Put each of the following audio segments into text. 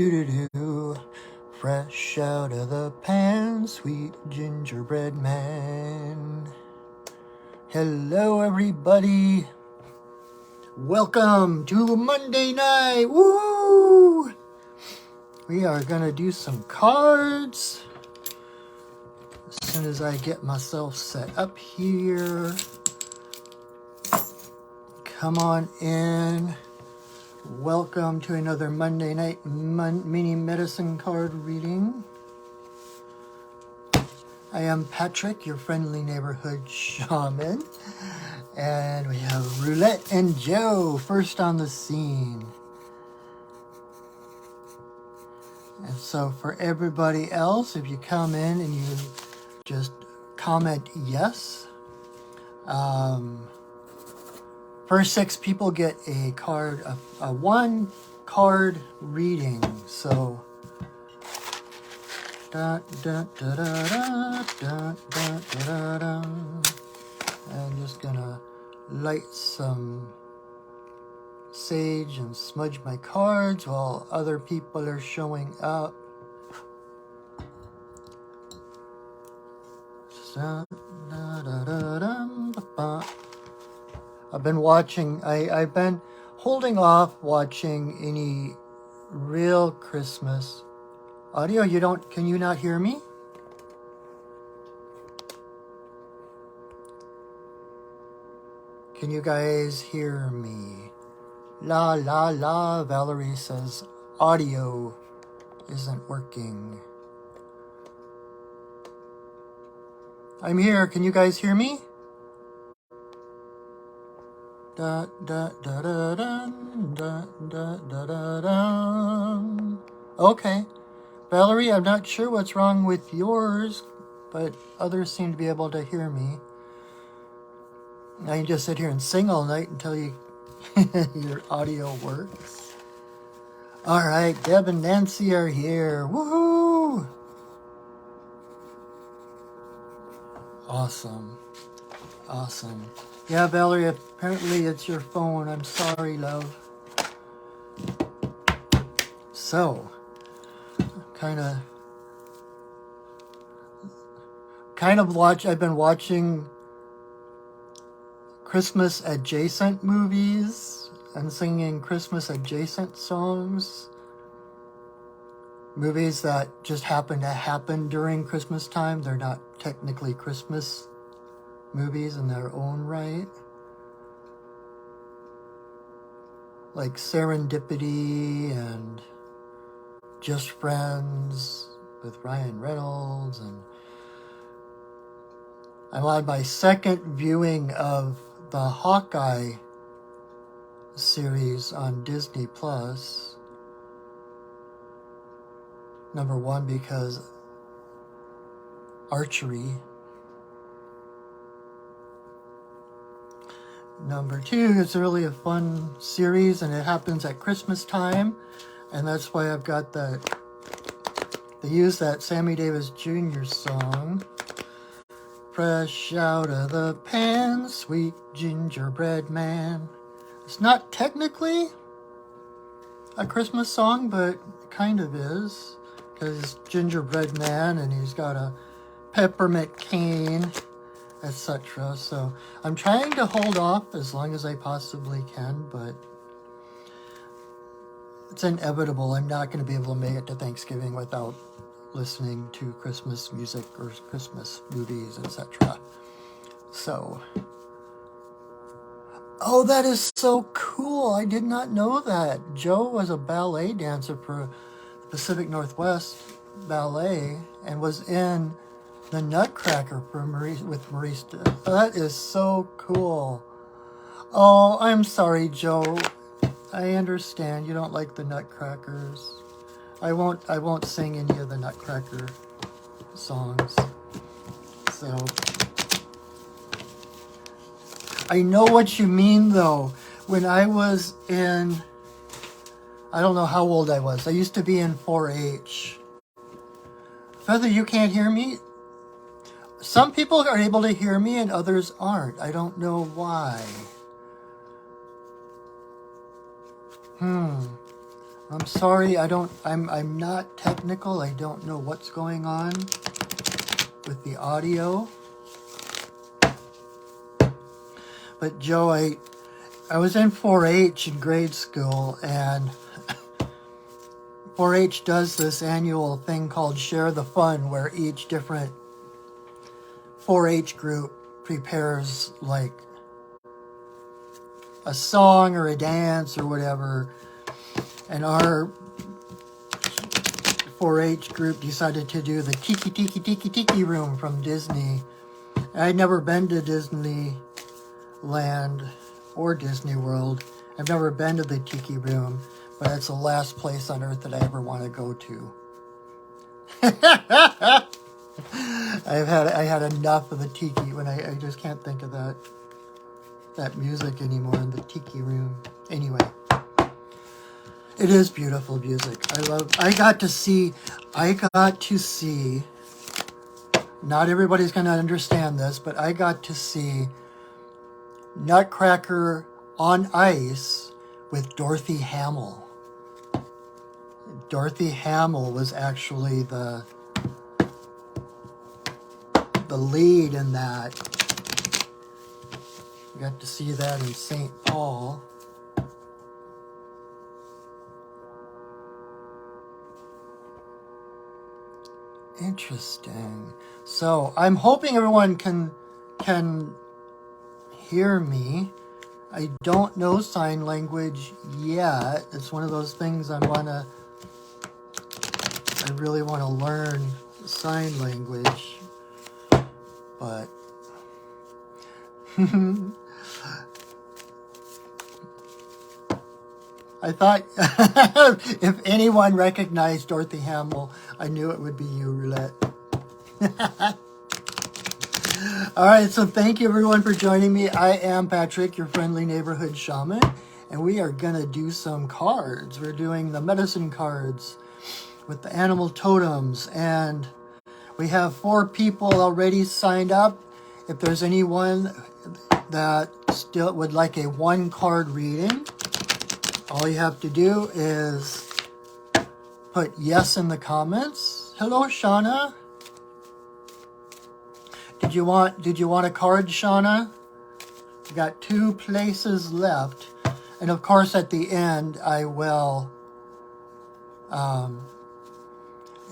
Do-do-do-do-do. Fresh out of the pan, sweet gingerbread man. Hello, everybody. Welcome to Monday night. Woo! We are going to do some cards. As soon as I get myself set up here. Come on in. Welcome to another Monday night mini medicine card reading. I am Patrick, your friendly neighborhood shaman. And we have Roulette and Joe first on the scene. And so for everybody else, if you come in and you just comment yes, first 6 people get a card, a 1 card reading. So, I'm just gonna light some sage and smudge my cards while other people are showing up. I've been watching, I've been holding off watching any real Christmas audio. Can you not hear me? Can you guys hear me? La la la, Valerie says audio isn't working. I'm here, can you guys hear me? Da, da, da, da, da, da, da, da, da, da. Okay. Valerie, I'm not sure what's wrong with yours, but others seem to be able to hear me. I can just sit here and sing all night until your audio works. All right, Deb and Nancy are here. Woohoo! Awesome. Awesome. Yeah, Valerie, apparently it's your phone. I'm sorry, love. So, I've been watching Christmas adjacent movies and singing Christmas adjacent songs. Movies that just happen to happen during Christmas time. They're not technically Christmas movies in their own right. Like Serendipity and Just Friends with Ryan Reynolds. And I'm on my second viewing of the Hawkeye series on Disney Plus. Number 1, because archery. Number 2, it's really a fun series, and it happens at Christmas time, and that's why I've got they use that Sammy Davis Jr. song. Fresh out of the pan, sweet gingerbread man. It's not technically a Christmas song, but it kind of is, because it's gingerbread man, and he's got a peppermint cane, etc. So I'm trying to hold off as long as I possibly can, but it's inevitable. I'm not going to be able to make it to Thanksgiving without listening to Christmas music or Christmas movies, etc. So, oh, that is so cool. I did not know that. Joe was a ballet dancer for Pacific Northwest Ballet and was in The Nutcracker with Maurice. That is so cool. Oh, I'm sorry, Joe. I understand you don't like the Nutcrackers. I won't sing any of the Nutcracker songs. So I know what you mean, though. When I was in, I don't know how old I was. I used to be in 4-H. Feather, you can't hear me? Some people are able to hear me and others aren't. I don't know why. I'm sorry, I'm not technical. I don't know what's going on with the audio. But Joe, I was in 4-H in grade school, and 4-H does this annual thing called Share the Fun, where each different 4-H group prepares like a song or a dance or whatever. And our 4-H group decided to do the Tiki Tiki Tiki Tiki Room from Disney. I'd never been to Disneyland or Disney World. I've never been to the Tiki Room, but it's the last place on earth that I ever want to go to. I had enough of the Tiki when I just can't think of that music anymore in the Tiki Room. Anyway. It is beautiful music. I got to see, not everybody's going to understand this, but I got to see Nutcracker on Ice with Dorothy Hamill. Dorothy Hamill was actually the lead in that. I got to see that in St. Paul. Interesting. So I'm hoping everyone can hear me. I don't know sign language yet. It's one of those things I really want to learn sign language. But I thought if anyone recognized Dorothy Hamill, I knew it would be you, Roulette. All right, so thank you everyone for joining me. I am Patrick, your friendly neighborhood shaman, and we are going to do some cards. We're doing the medicine cards with the animal totems, and we have 4 people already signed up. If there's anyone that still would like a 1-card reading, all you have to do is put yes in the comments. Hello, Shauna. Did you want a card, Shauna? We got 2 places left. And of course at the end I will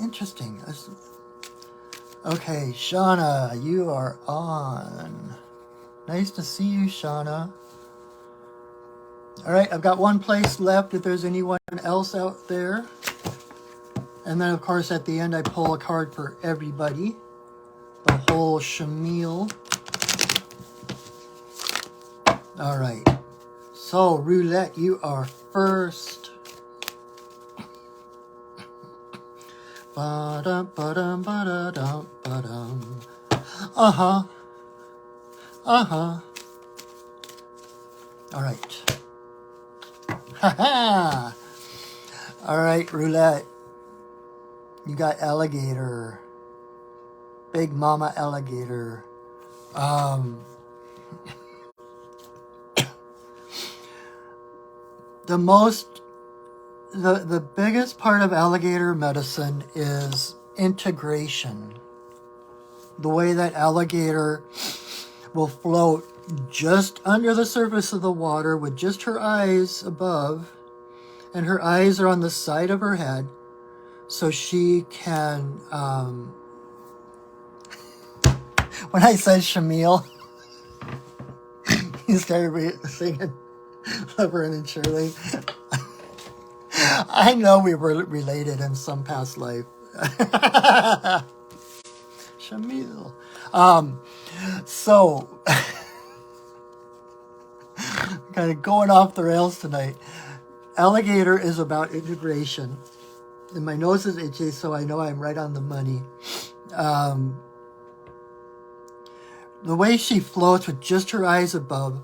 interesting. Okay, Shauna, you are on. Nice to see you, Shauna. All right, I've got 1 place left if there's anyone else out there. And then, of course, at the end, I pull a card for everybody. The whole shamil. All right. So, Roulette, you are first. Ba-dum, ba-dum, ba-da-dum, ba-dum. Uh-huh. Uh-huh. All right. Ha-ha! All right, Roulette. You got alligator. Big mama alligator. The biggest part of alligator medicine is integration. The way that alligator will float just under the surface of the water with just her eyes above, and her eyes are on the side of her head, so she can, when I said Shamil, he started singing Laverne and Shirley. I know we were related in some past life. Shamil. So, kind of going off the rails tonight. Alligator is about integration. And my nose is itchy, so I know I'm right on the money. The way she floats with just her eyes above,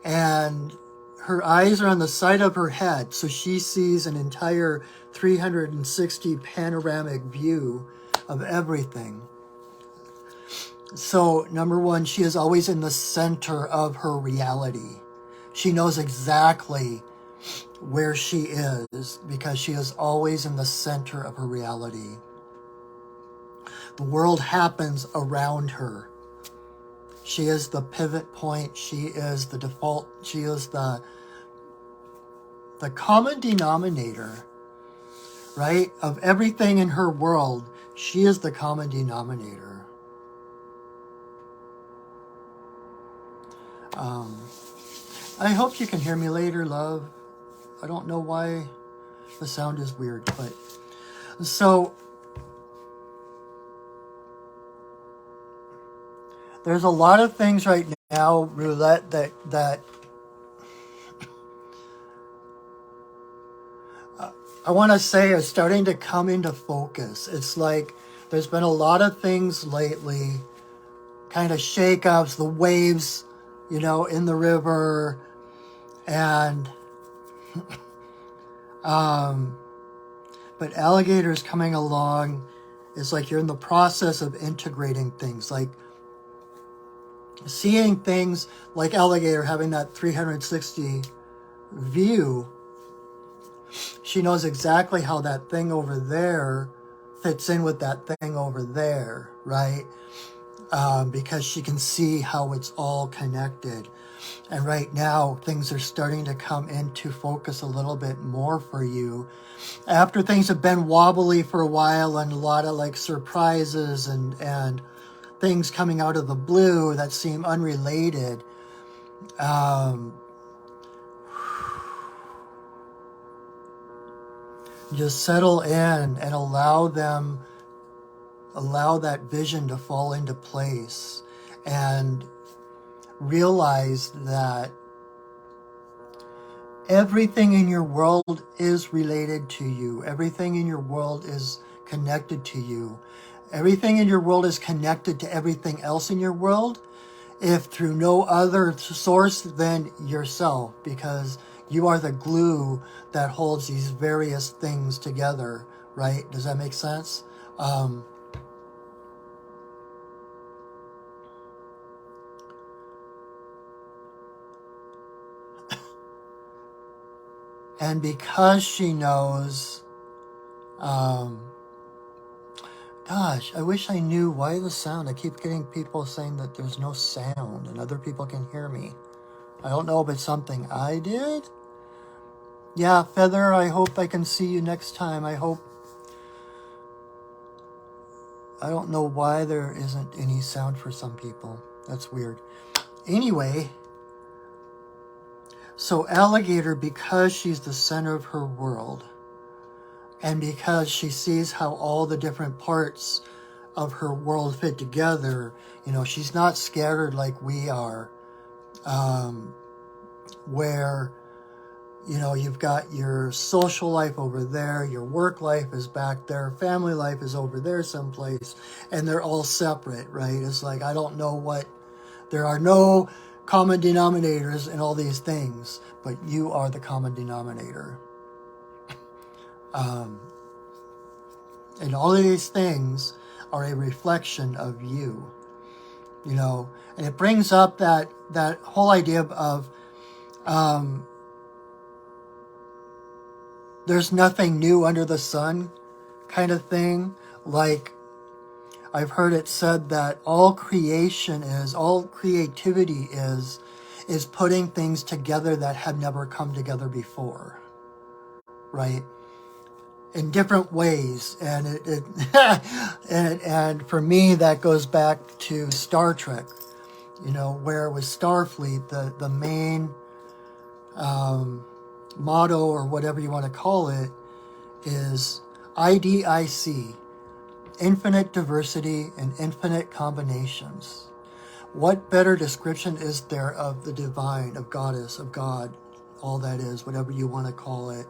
and her eyes are on the side of her head, so she sees an entire 360 panoramic view of everything. So, number 1, she is always in the center of her reality. She knows exactly where she is, because she is always in the center of her reality. The world happens around her. She is the pivot point. She is the default. She is the common denominator, right? Of everything in her world, she is the common denominator. I hope you can hear me later, love. I don't know why the sound is weird, but so there's a lot of things right now, Roulette, that I want to say are starting to come into focus. It's like there's been a lot of things lately, kind of shakeups, the waves, in the river, and but alligators coming along is like you're in the process of integrating things, like seeing things like alligator having that 360 view. She knows exactly how that thing over there fits in with that thing over there, right? Because she can see how it's all connected. And right now, things are starting to come into focus a little bit more for you. After things have been wobbly for a while and a lot of like surprises and things coming out of the blue that seem unrelated, just settle in and allow that vision to fall into place, and realize that everything in your world is related to you. Everything in your world is connected to you. Everything in your world is connected to everything else in your world, if through no other source than yourself, because you are the glue that holds these various things together, right? Does that make sense? And because she knows, gosh, I wish I knew why the sound. I keep getting people saying that there's no sound and other people can hear me. I don't know if it's something I did. Yeah, Feather, I hope I can see you next time. I don't know why there isn't any sound for some people. That's weird. Anyway, so alligator, because she's the center of her world, and because she sees how all the different parts of her world fit together, she's not scattered like we are, where, you've got your social life over there, your work life is back there, family life is over there someplace, and they're all separate, right? It's like, I don't know there are no common denominators in all these things, but you are the common denominator. And all of these things are a reflection of you, and it brings up that whole idea of there's nothing new under the sun kind of thing. Like, I've heard it said that all creativity is putting things together that have never come together before, right? In different ways, and and for me that goes back to Star Trek, where with Starfleet the main motto, or whatever you want to call it, is IDIC, infinite diversity and infinite combinations. What better description is there of the divine, of goddess, of God, all that is, whatever you want to call it.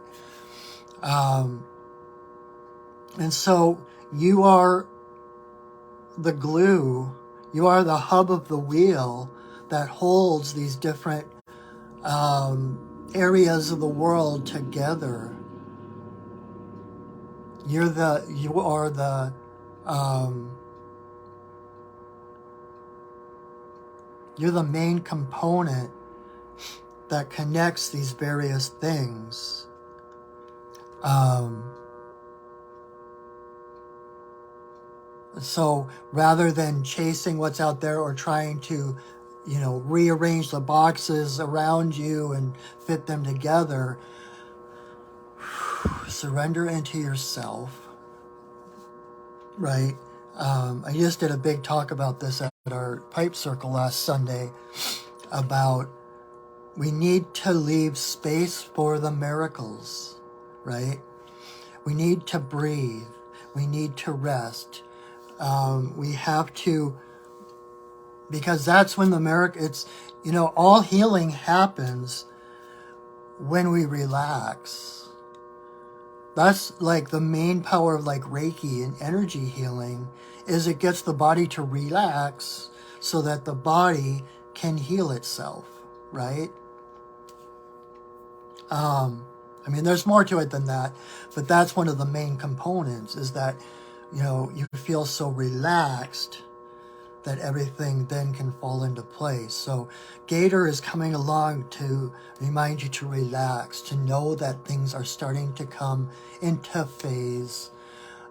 And so you are the glue, you are the hub of the wheel that holds these different areas of the world together. You're the main component that connects these various things. So rather than chasing what's out there or trying to, rearrange the boxes around you and fit them together, surrender into yourself, right? I just did a big talk about this at our Pipe Circle last Sunday about we need to leave space for the miracles, right? We need to breathe. We need to rest. We have to, because that's when the miracle, all healing happens when we relax. That's like the main power of like Reiki and energy healing, is it gets the body to relax so that the body can heal itself, right? There's more to it than that, but that's one of the main components, is that, you feel so relaxed that everything then can fall into place. So Gator is coming along to remind you to relax, to know that things are starting to come into phase.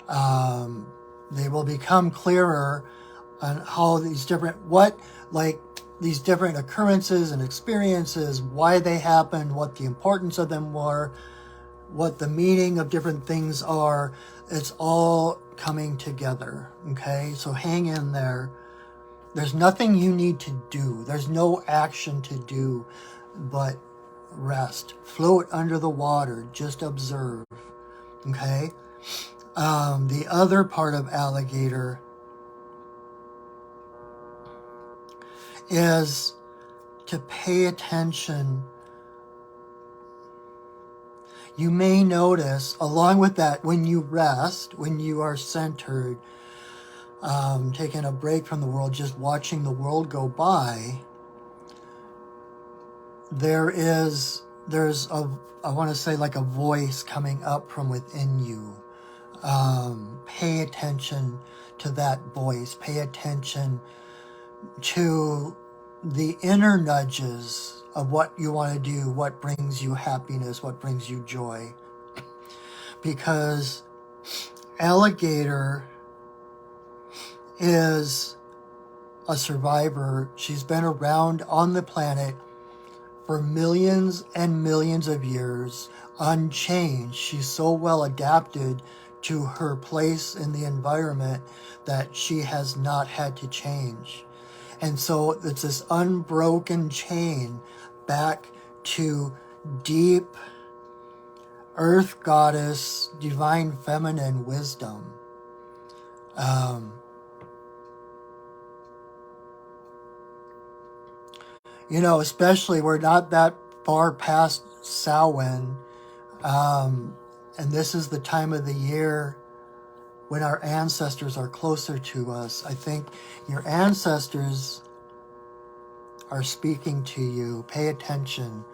They will become clearer on how these different occurrences and experiences, why they happened, what the importance of them were, what the meaning of different things are. It's all coming together, okay? So hang in there. There's nothing you need to do. There's no action to do but rest. Float under the water. Just observe, okay? The other part of Alligator is to pay attention. You may notice, along with that, when you rest, when you are centered, taking a break from the world, just watching the world go by, there's I want to say like a voice coming up from within you. Pay attention to that voice. Pay attention to the inner nudges of what you want to do, what brings you happiness, what brings you joy. Because Alligator is a survivor. She's been around on the planet for millions and millions of years, unchanged. She's so well adapted to her place in the environment that she has not had to change. And so it's this unbroken chain back to deep earth goddess, divine feminine wisdom. Especially we're not that far past Samhain, and this is the time of the year when our ancestors are closer to us. I think your ancestors are speaking to you. Pay attention.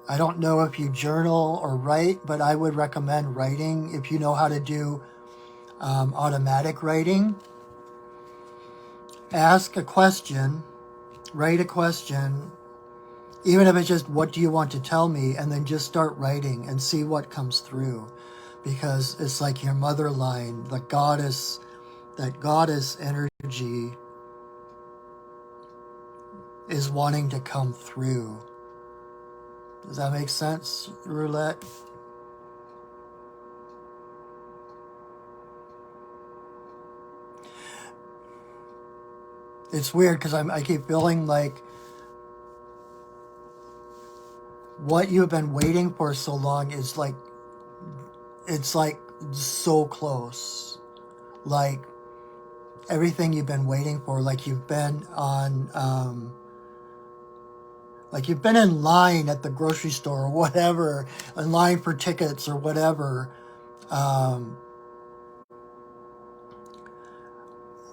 I don't know if you journal or write, but I would recommend writing if you know how to do automatic writing. Ask a question, write a question, even if it's just, what do you want to tell me? And then just start writing and see what comes through. Because it's like your mother line, the goddess, that goddess energy is wanting to come through. Does that make sense, Roulette? It's weird because I keep feeling like what you've been waiting for so long is like, it's like so close. Like everything you've been waiting for, like you've been on, like you've been in line at the grocery store or whatever, in line for tickets or whatever.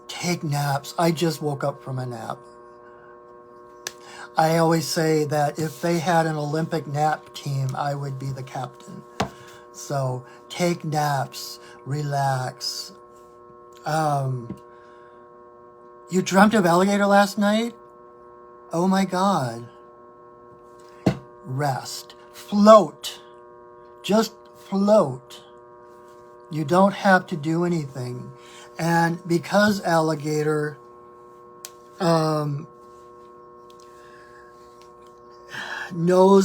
Take naps. I just woke up from a nap. I always say that if they had an Olympic nap team, I would be the captain. So take naps, relax. You dreamt of Alligator last night? Oh my God. rest. Float. Just float. You don't have to do anything. And because Alligator knows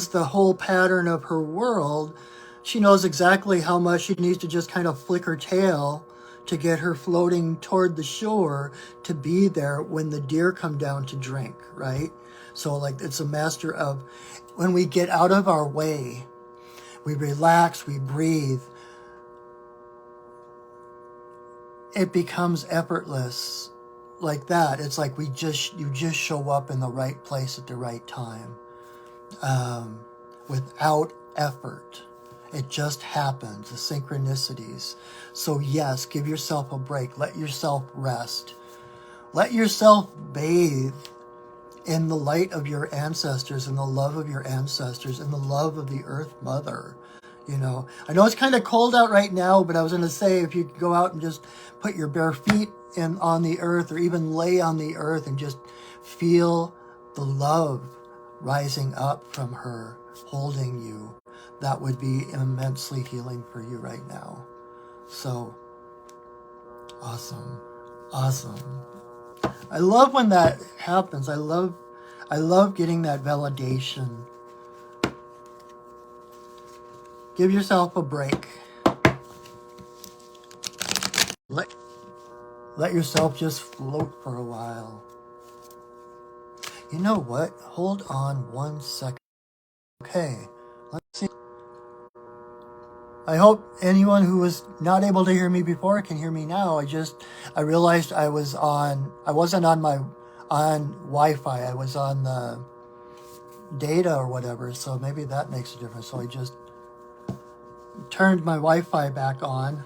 the whole pattern of her world, she knows exactly how much she needs to just kind of flick her tail to get her floating toward the shore to be there when the deer come down to drink, right? So like it's a master of when we get out of our way, we relax, we breathe, it becomes effortless like that. It's like you just show up in the right place at the right time, without effort. It just happens, the synchronicities. So yes, give yourself a break. Let yourself rest. Let yourself bathe in the light of your ancestors, in the love of your ancestors, in the love of the Earth Mother. You know, I know it's kind of cold out right now, but I was going to say if you could go out and just put your bare feet on the earth, or even lay on the earth and just feel the love rising up from her, holding you, that would be immensely healing for you right now. So, awesome. Awesome. I love when that happens. I love getting that validation. Give yourself a break. Let yourself just float for a while. You know what? Hold on 1 second. Okay, let's see. I hope anyone who was not able to hear me before can hear me now. I realized I wasn't on Wi-Fi. I was on the data or whatever, so maybe that makes a difference. So I just turned my Wi-Fi back on.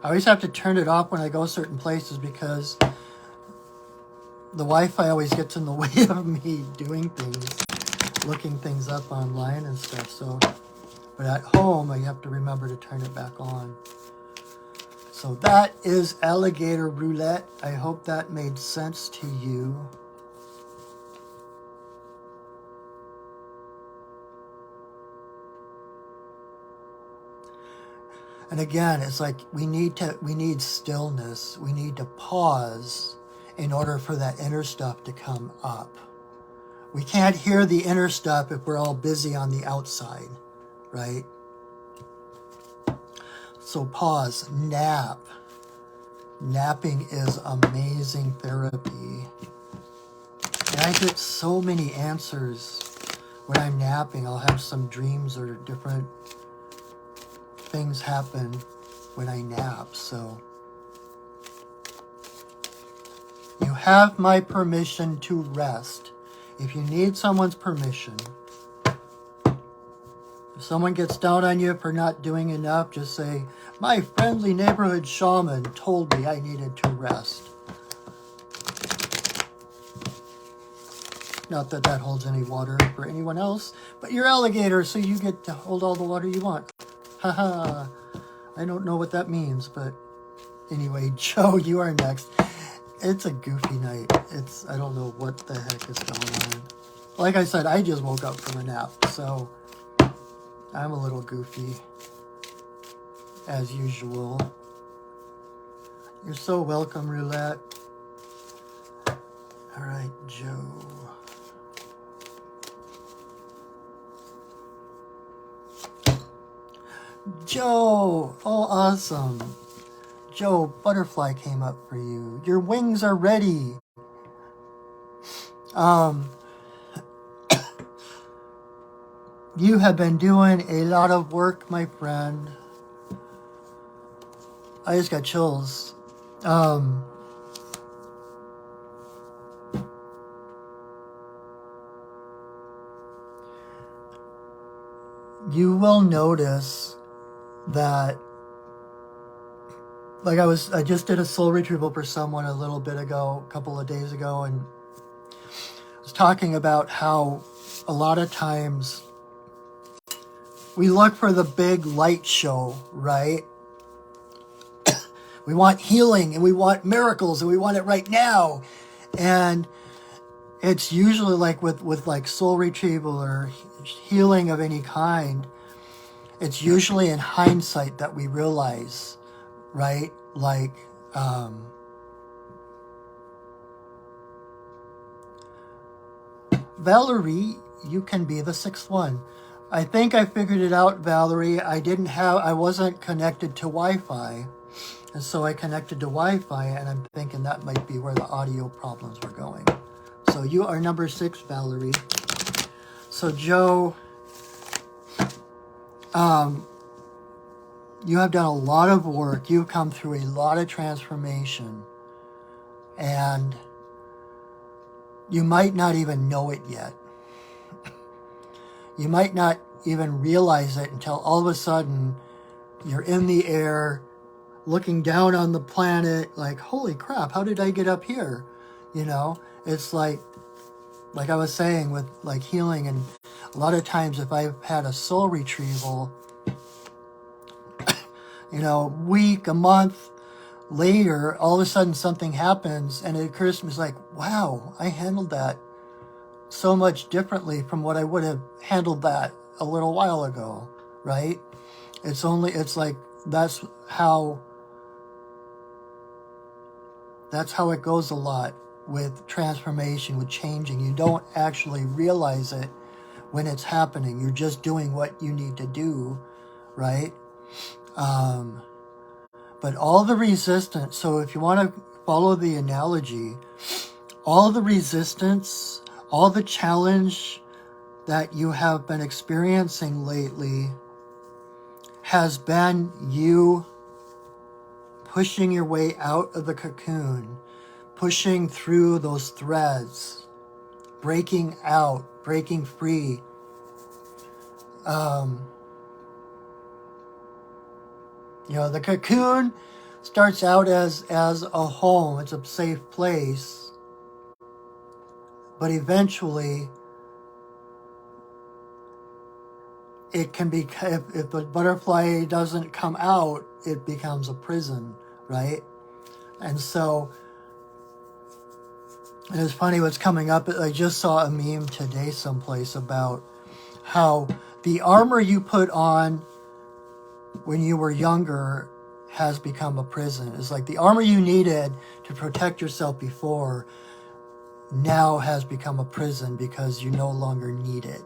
I always have to turn it off when I go certain places because the Wi-Fi always gets in the way of me doing things, looking things up online and stuff. So, but at home, I have to remember to turn it back on. So that is Alligator Roulette. I hope that made sense to you. And again, it's like we need stillness. We need to pause in order for that inner stuff to come up. We can't hear the inner stuff if we're all busy on the outside, right? So pause, nap. Napping is amazing therapy. And I get so many answers when I'm napping. I'll have some dreams or different things happen when I nap. So you have my permission to rest. If you need someone's permission, if someone gets down on you for not doing enough, just say, my friendly neighborhood shaman told me I needed to rest. Not that that holds any water for anyone else, but you're alligator, so you get to hold all the water you want. Haha, I don't know what that means, but anyway, Joe, you are next. It's a goofy night. I don't know what the heck is going on. Like I said, I just woke up from a nap, so I'm a little goofy, as usual. You're so welcome, Roulette. All right, Joe. Joe! Oh, awesome. Joe, butterfly came up for you. Your wings are ready. You have been doing a lot of work, my friend. I just got chills. You will notice that, like I just did a soul retrieval for someone a little bit ago, a couple of days ago, and I was talking about how a lot of times we look for the big light show, right? We want healing and we want miracles and we want it right now. And it's usually like with like soul retrieval or healing of any kind, it's usually in hindsight that we realize, right? Like, Valerie, you can be the sixth one. I think I figured it out, Valerie. I wasn't connected to Wi-Fi. And so I connected to Wi-Fi, and I'm thinking that might be where the audio problems were going. So you are number 6, Valerie. So Joe, you have done a lot of work. You've come through a lot of transformation. And you might not even know it yet. You might not even realize it until all of a sudden you're in the air, looking down on the planet, like, holy crap, how did I get up here? You know, it's like I was saying with like healing, and a lot of times if I've had a soul retrieval, you know, a month later, all of a sudden something happens and it occurs to me, it's like, wow, I handled that so much differently from what I would have handled that a little while ago, right? It's like, that's how it goes a lot with transformation, with changing. You don't actually realize it when it's happening. You're just doing what you need to do, right? But all the resistance, so if you want to follow the analogy, all the resistance, all the challenge that you have been experiencing lately has been you pushing your way out of the cocoon, pushing through those threads, breaking out, breaking free. You know, the cocoon starts out as a home. It's a safe place. But eventually, it can be, if the butterfly doesn't come out, it becomes a prison, right? And so, and it's funny what's coming up. I just saw a meme today someplace about how the armor you put on when you were younger has become a prison. It's like the armor you needed to protect yourself before now has become a prison because you no longer need it.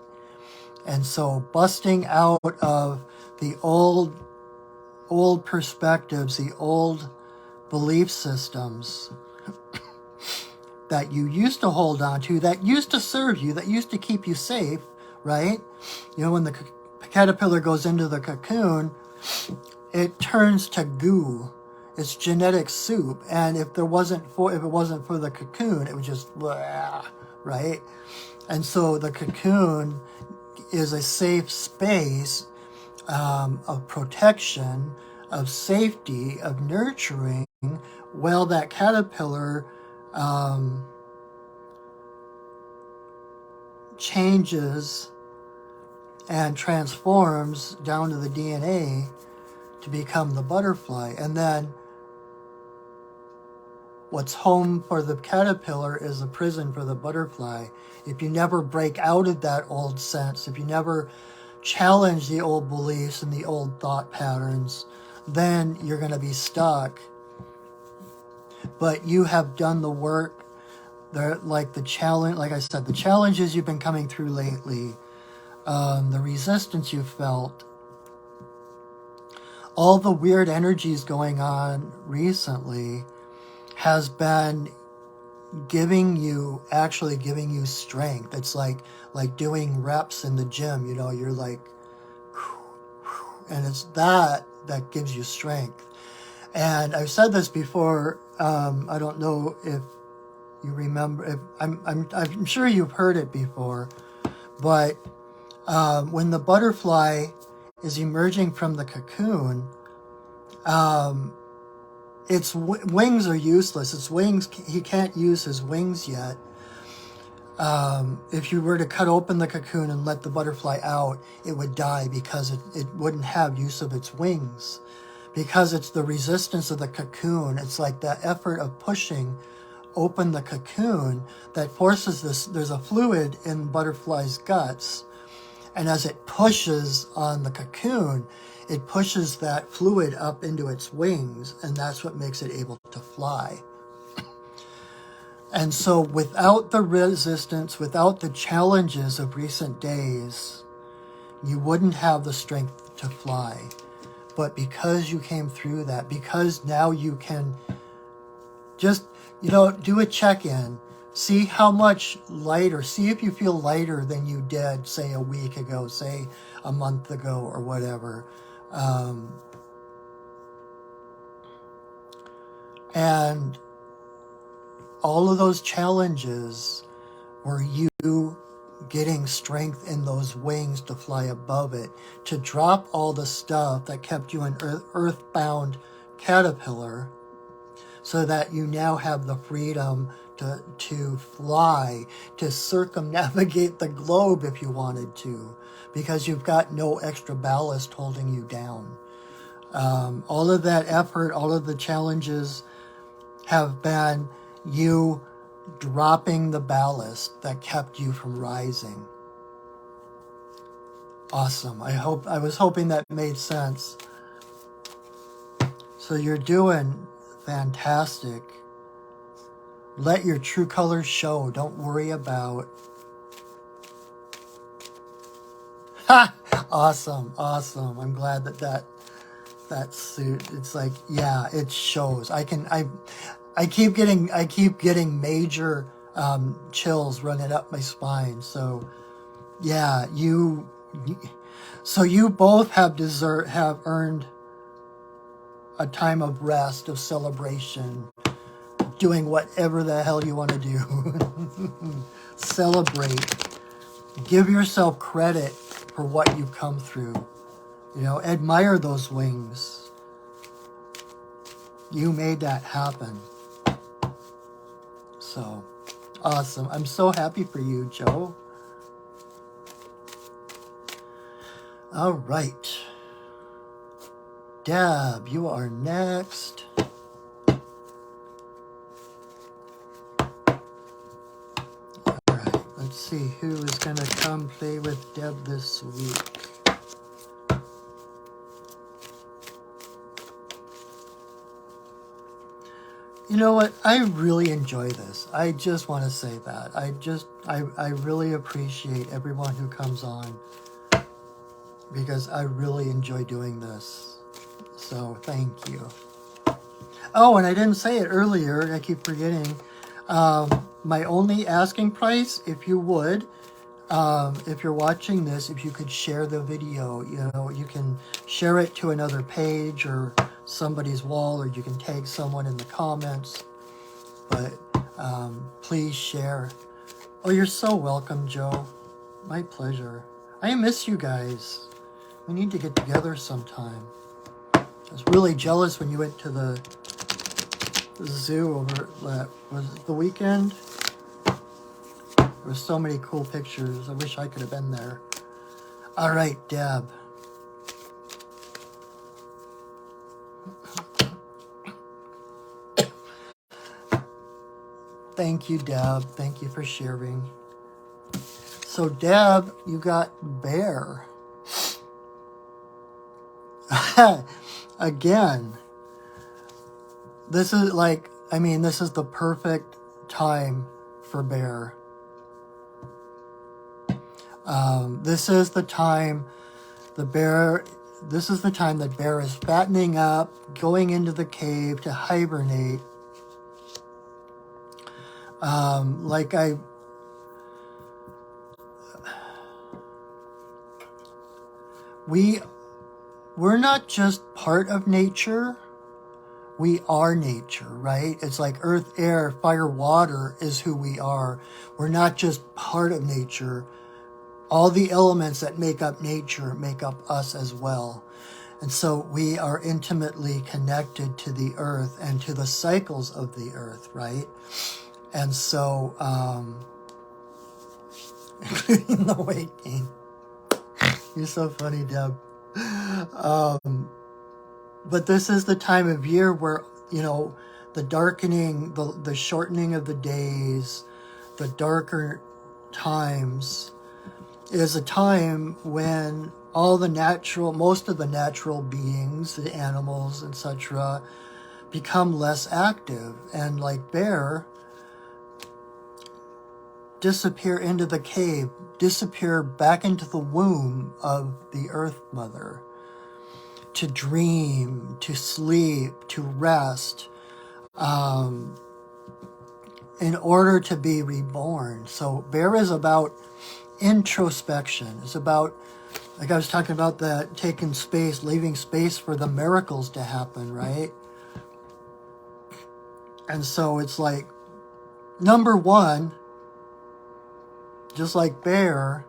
And so busting out of the old perspectives, the old belief systems that you used to hold on to, that used to serve you, that used to keep you safe, right? You know, when the caterpillar goes into the cocoon, it turns to goo. It's genetic soup. And if it wasn't for the cocoon, it would just blah, right? And so the cocoon is a safe space of protection, of safety, of nurturing, while that caterpillar changes and transforms down to the DNA to become the butterfly. And then what's home for the caterpillar is a prison for the butterfly. If you never break out of that old sense, if you never challenge the old beliefs and the old thought patterns, then you're going to be stuck. But you have done the work. Like the challenge, like I said, the challenges you've been coming through lately, the resistance you felt, all the weird energies going on recently has been actually giving you strength. It's like doing reps in the gym, you know, you're like, and it's that gives you strength. And I've said this before, I don't know if you remember, I'm sure you've heard it before, but when the butterfly is emerging from the cocoon, its wings are useless. Its wings, he can't use his wings yet. If you were to cut open the cocoon and let the butterfly out, it would die because it wouldn't have use of its wings. Because it's the resistance of the cocoon. It's like the effort of pushing open the cocoon that forces this. There's a fluid in butterfly's guts, and as it pushes on the cocoon, it pushes that fluid up into its wings, and that's what makes it able to fly. And so without the resistance, without the challenges of recent days, you wouldn't have the strength to fly. But because you came through that, because now you can just, do a check-in, see how much lighter, see if you feel lighter than you did, say, a week ago, say, a month ago, or whatever. And all of those challenges were you getting strength in those wings to fly above it, to drop all the stuff that kept you an earthbound caterpillar, so that you now have the freedom to fly, to circumnavigate the globe if you wanted to, because you've got no extra ballast holding you down. All of that effort, all of the challenges have been you dropping the ballast that kept you from rising. Awesome. I was hoping that made sense. So you're doing fantastic. Let your true colors show. Don't worry about. Ha! Awesome. I'm glad that suit. It's like, yeah, it shows. I keep getting major chills running up my spine. So yeah, you both have earned a time of rest, of celebration, doing whatever the hell you want to do. Celebrate. Give yourself credit for what you've come through. Admire those wings. You made that happen. So, awesome. I'm so happy for you, Joe. All right. Deb, you are next. All right. Let's see who is going to come play with Deb this week. You know what? I really enjoy this. I just want to say that. I really appreciate everyone who comes on, because I really enjoy doing this. So thank you. Oh, and I didn't say it earlier. I keep forgetting. My only asking price, if you would, if you're watching this, if you could share the video, you can share it to another page or somebody's wall, or you can tag someone in the comments, but please share. Oh, you're so welcome, Joe. My pleasure. I miss you guys. We need to get together sometime. I was really jealous when you went to the zoo over was it the weekend? There were so many cool pictures. I wish I could have been there. All right, Deb. Thank you, Deb. Thank you for sharing. So, Deb, you got Bear. Again, this is this is the perfect time for Bear. This is the time that Bear is fattening up, going into the cave to hibernate. We're not just part of nature, we are nature, right? It's like earth, air, fire, water is who we are. We're not just part of nature. All the elements that make up nature make up us as well. And so we are intimately connected to the earth and to the cycles of the earth, right? And so, including the weight gain. You're so funny, Deb. But this is the time of year where, the darkening, the shortening of the days, the darker times, is a time when most of the natural beings, the animals, etc., become less active, and like Bear, disappear into the cave, disappear back into the womb of the Earth Mother, to dream, to sleep, to rest, in order to be reborn. So Bear is about introspection. It's about, like I was talking about, that taking space, leaving space for the miracles to happen, right? And so it's like, number one, just like Bear,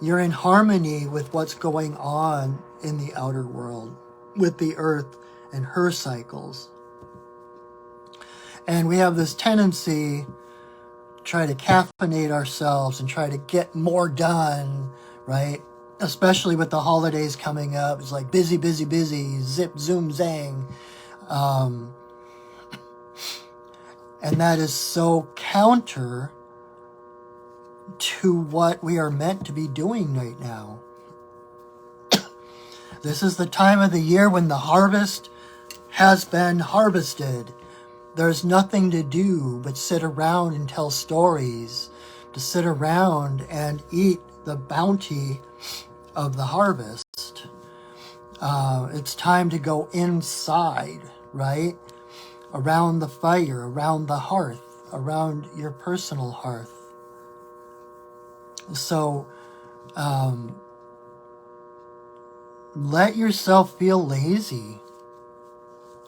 you're in harmony with what's going on in the outer world, with the earth and her cycles. And we have this tendency to try to caffeinate ourselves and try to get more done, right? Especially with the holidays coming up. It's like busy, busy, busy, zip, zoom, zang. And that is so counter to what we are meant to be doing right now. This is the time of the year when the harvest has been harvested. There's nothing to do but sit around and tell stories, to sit around and eat the bounty of the harvest. It's time to go inside, right? Around the fire, around the hearth, around your personal hearth. So, let yourself feel lazy.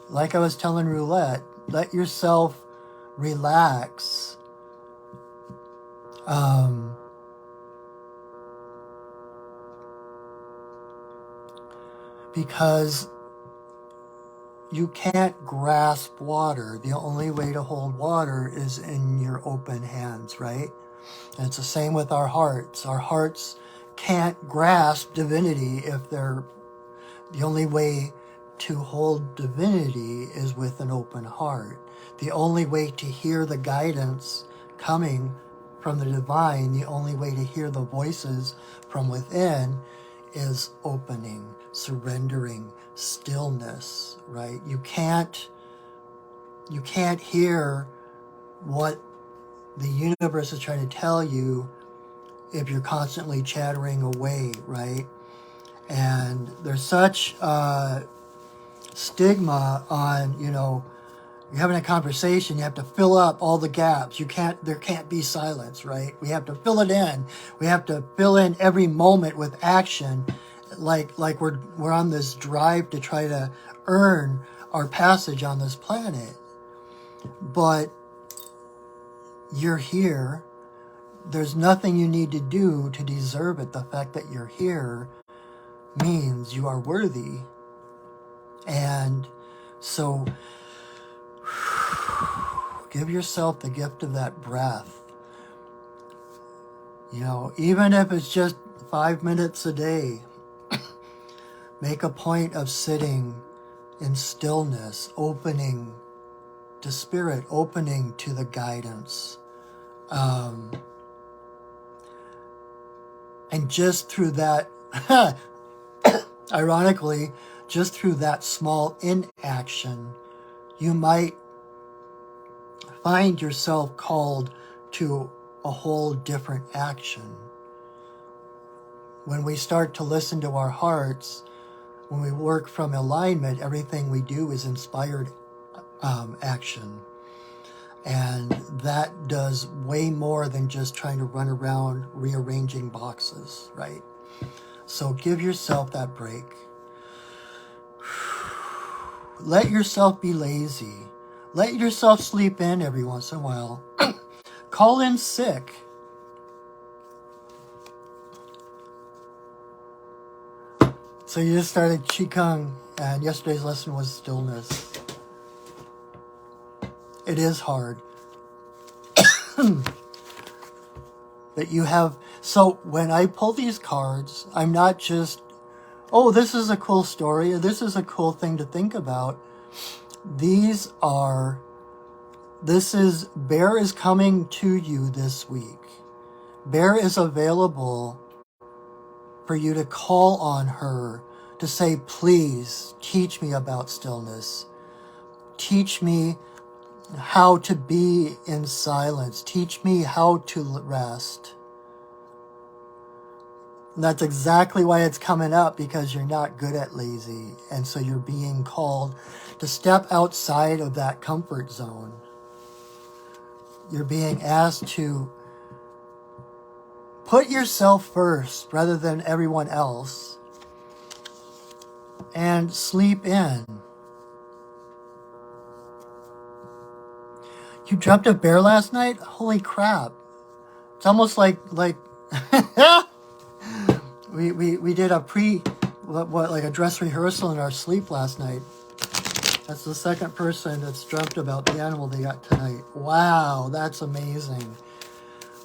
Like I was telling Roulette, let yourself relax. Because you can't grasp water. The only way to hold water is in your open hands, right? And it's the same with our hearts. Our hearts can't grasp divinity if they're... The only way to hold divinity is with an open heart. The only way to hear the guidance coming from the divine, the only way to hear the voices from within is opening, surrendering, stillness, right? You can't hear what the universe is trying to tell you if you're constantly chattering away, right? And there's such stigma on, you're having a conversation, you have to fill up all the gaps. There can't be silence, right? We have to fill it in. We have to fill in every moment with action, like we're on this drive to try to earn our passage on this planet. But you're here. There's nothing you need to do to deserve it. The fact that you're here means you are worthy. And so give yourself the gift of that breath. Even if it's just 5 minutes a day, make a point of sitting in stillness, opening to spirit, opening to the guidance. And just through that, ironically, just through that small inaction, you might find yourself called to a whole different action. When we start to listen to our hearts, when we work from alignment, everything we do is inspired action. And that does way more than just trying to run around rearranging boxes, right? So give yourself that break. Let yourself be lazy. Let yourself sleep in every once in a while. Call in sick. So you just started Qigong, and yesterday's lesson was stillness. It is hard. But you have... So when I pull these cards, I'm not just, oh, this is a cool story, or this is a cool thing to think about. Bear is coming to you this week. Bear is available for you to call on her to say, please teach me about stillness. Teach me how to be in silence. Teach me how to rest. And that's exactly why it's coming up, because you're not good at lazy. And so you're being called to step outside of that comfort zone. You're being asked to put yourself first rather than everyone else and sleep in. You dreamt of bear last night? Holy crap. It's almost like we did a like a dress rehearsal in our sleep last night. That's the second person that's dreamt about the animal they got tonight. Wow, that's amazing.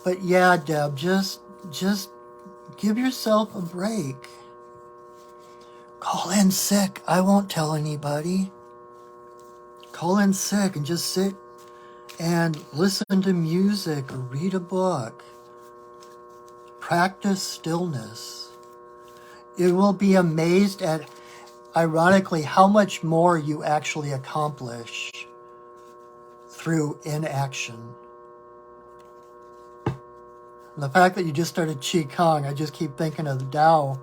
But yeah, Deb, just give yourself a break. Call in sick. I won't tell anybody. Call in sick and just sit and listen to music or read a book. Practice stillness. You will be amazed at, ironically, how much more you actually accomplish through inaction. And the fact that you just started Qigong, I just keep thinking of the Tao,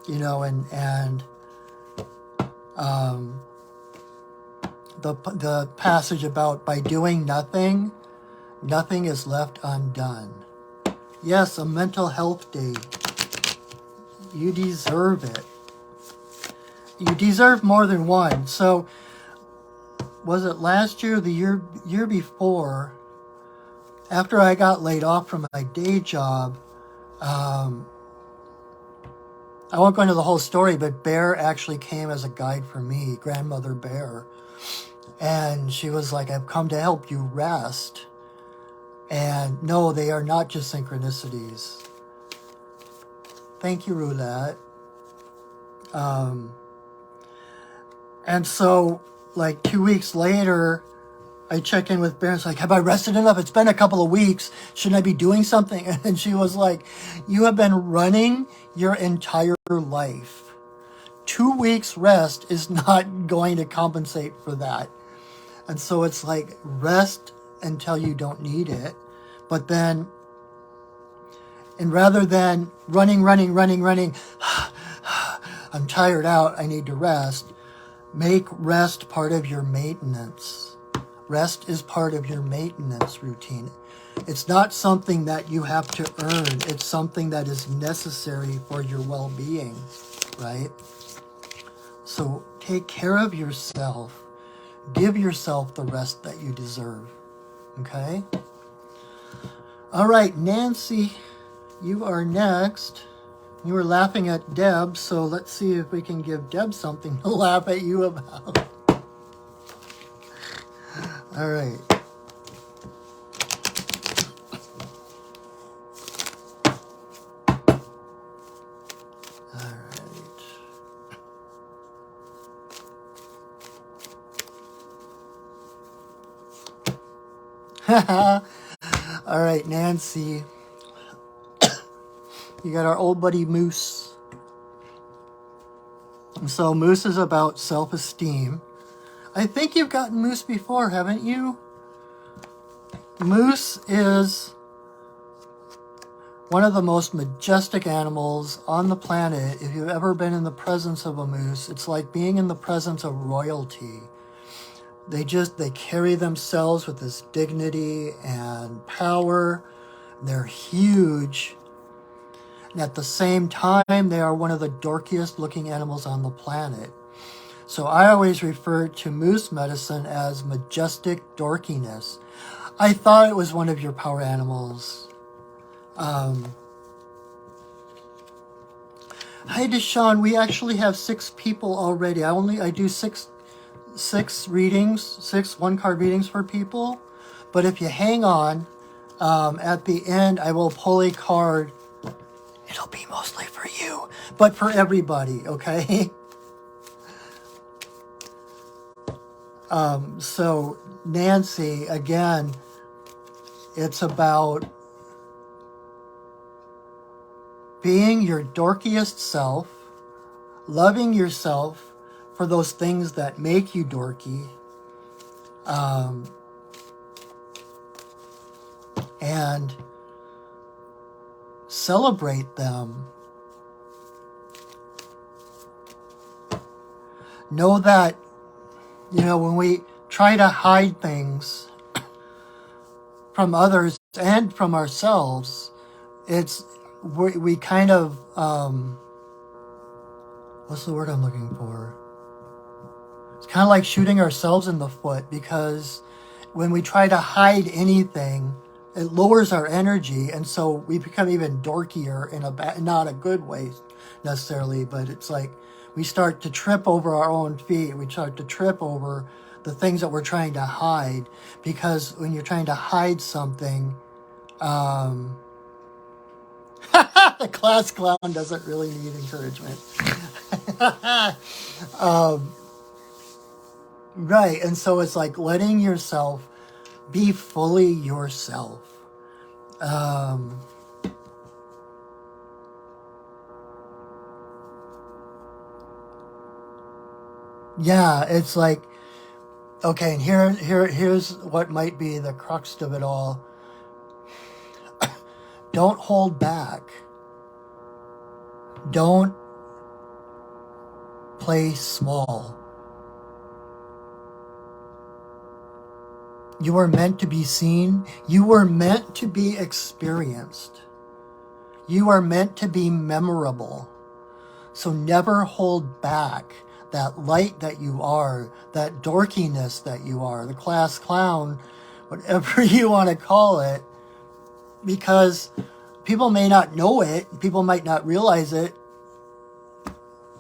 and the passage about by doing nothing, nothing is left undone. Yes, a mental health day. You deserve it. You deserve more than one. So, was it last year, the year before, after I got laid off from my day job, I won't go into the whole story, but Bear actually came as a guide for me, Grandmother Bear. And she was like, I've come to help you rest. And no, they are not just synchronicities. Thank you, Roulette. And so, like 2 weeks later, I check in with Bear. It's like, have I rested enough? It's been a couple of weeks. Shouldn't I be doing something? And she was like, you have been running your entire life. 2 weeks rest is not going to compensate for that. And so it's like, rest until you don't need it. But then, and rather than running, I'm tired out, I need to rest, make rest part of your maintenance. Rest is part of your maintenance routine. It's not something that you have to earn. It's something that is necessary for your well-being, right? So take care of yourself. Give yourself the rest that you deserve, okay? All right, Nancy, you are next. You were laughing at Deb, so let's see if we can give Deb something to laugh at you about. All right. All right, Nancy. You got our old buddy Moose. And so Moose is about self-esteem. I think you've gotten Moose before, haven't you? Moose is one of the most majestic animals on the planet. If you've ever been in the presence of a moose, it's like being in the presence of royalty. They carry themselves with this dignity and power. They're huge. And at the same time, they are one of the dorkiest looking animals on the planet. So I always refer to moose medicine as majestic dorkiness. I thought it was one of your power animals. Hi, Deshaun. We actually have 6 people already. I do six readings, 6 1-card readings for people. But if you hang on, at the end, I will pull a card. It'll be mostly for you, but for everybody, okay? So Nancy, again, it's about being your dorkiest self, loving yourself for those things that make you dorky, and celebrate them. Know that, when we try to hide things from others and from ourselves, we kind of, what's the word I'm looking for? It's kind of like shooting ourselves in the foot, because when we try to hide anything, it lowers our energy, and so we become even dorkier in not a good way necessarily, but it's like we start to trip over our own feet. We start to trip over the things that we're trying to hide, because when you're trying to hide something, the class clown doesn't really need encouragement. Right, and so it's like letting yourself be fully yourself. Yeah, it's like, okay, and here's what might be the crux of it all. Don't hold back. Don't play small. You were meant to be seen. You were meant to be experienced. You are meant to be memorable. So never hold back that light that you are, that dorkiness that you are, the class clown, whatever you want to call it, because people may not know it. People might not realize it,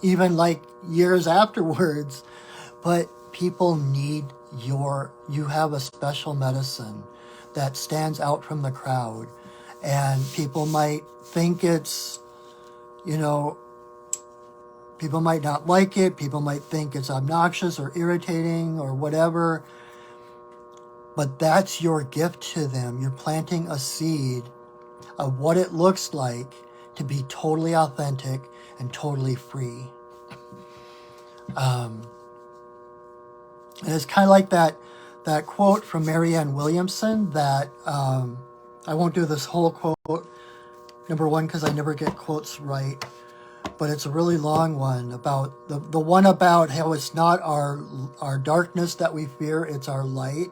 even like years afterwards, but people need you have a special medicine that stands out from the crowd, and people might think it's, people might not like it, people might think it's obnoxious or irritating or whatever, but that's your gift to them. You're planting a seed of what it looks like to be totally authentic and totally free. And it's kind of like that quote from Marianne Williamson that, I won't do this whole quote, number one, because I never get quotes right, but it's a really long one about the one about how it's not our darkness that we fear, it's our light.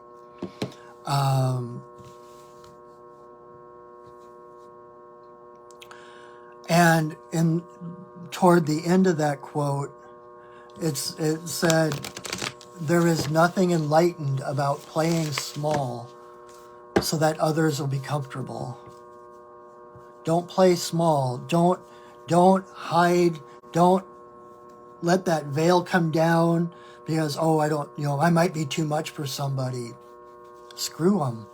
And toward the end of that quote, it said, there is nothing enlightened about playing small so that others will be comfortable. Don't play small. Don't hide. Don't let that veil come down because, I might be too much for somebody. Screw them.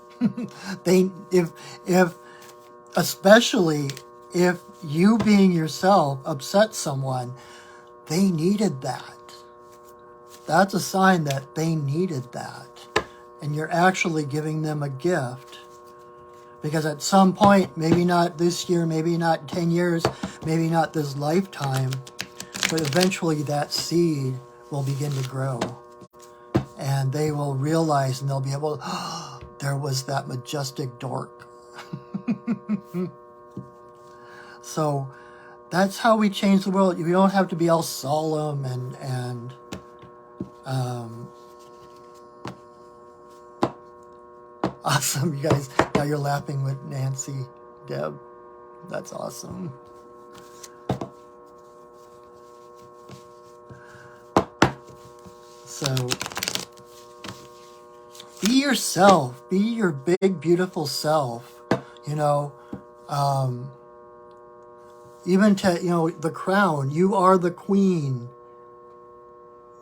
Especially if you being yourself upset someone, they needed that. That's a sign that they needed that. And you're actually giving them a gift. Because at some point, maybe not this year, maybe not 10 years, maybe not this lifetime, but eventually that seed will begin to grow. And they will realize, and they'll be able to, there was that majestic dork. So that's how we change the world. We don't have to be all solemn and awesome, you guys. Now you're laughing with Nancy, Deb. That's awesome. So be yourself. Be your big, beautiful self. Even to, the crown. You are the queen.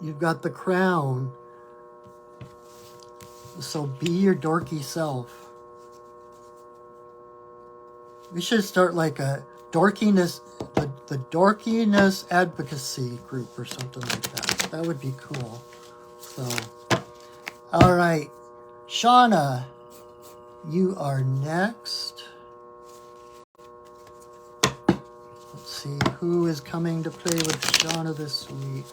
You've got the crown. So be your dorky self. We should start like a dorkiness, the dorkiness advocacy group or something like that. That would be cool. So All right, Shauna, you are next. Let's see who is coming to play with Shauna this week.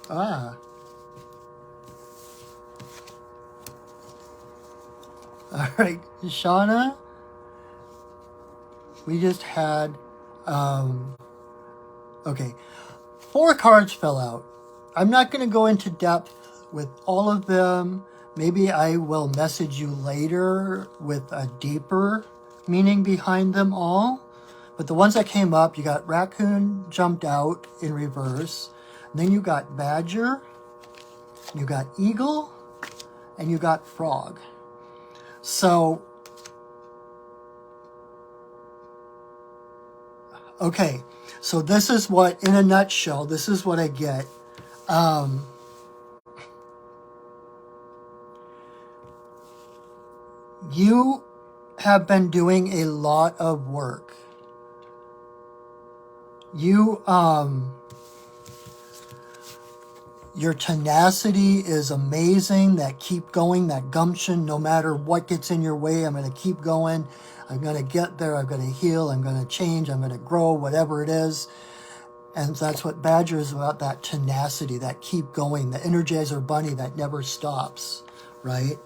Ah. All right, Shauna, we just had, okay, 4 cards fell out. I'm not going to go into depth with all of them. Maybe I will message you later with a deeper meaning behind them all. But the ones that came up, you got raccoon jumped out in reverse. And then you got badger, you got eagle, and you got frog. So, okay, so this is what, in a nutshell, this is what I get. You have been doing a lot of work. You, your tenacity is amazing, that keep going, that gumption, no matter what gets in your way, I'm going to keep going. I'm going to get there. I'm going to heal. I'm going to change. I'm going to grow, whatever it is. And that's what Badger is about, that tenacity, that keep going, the Energizer Bunny that never stops, right?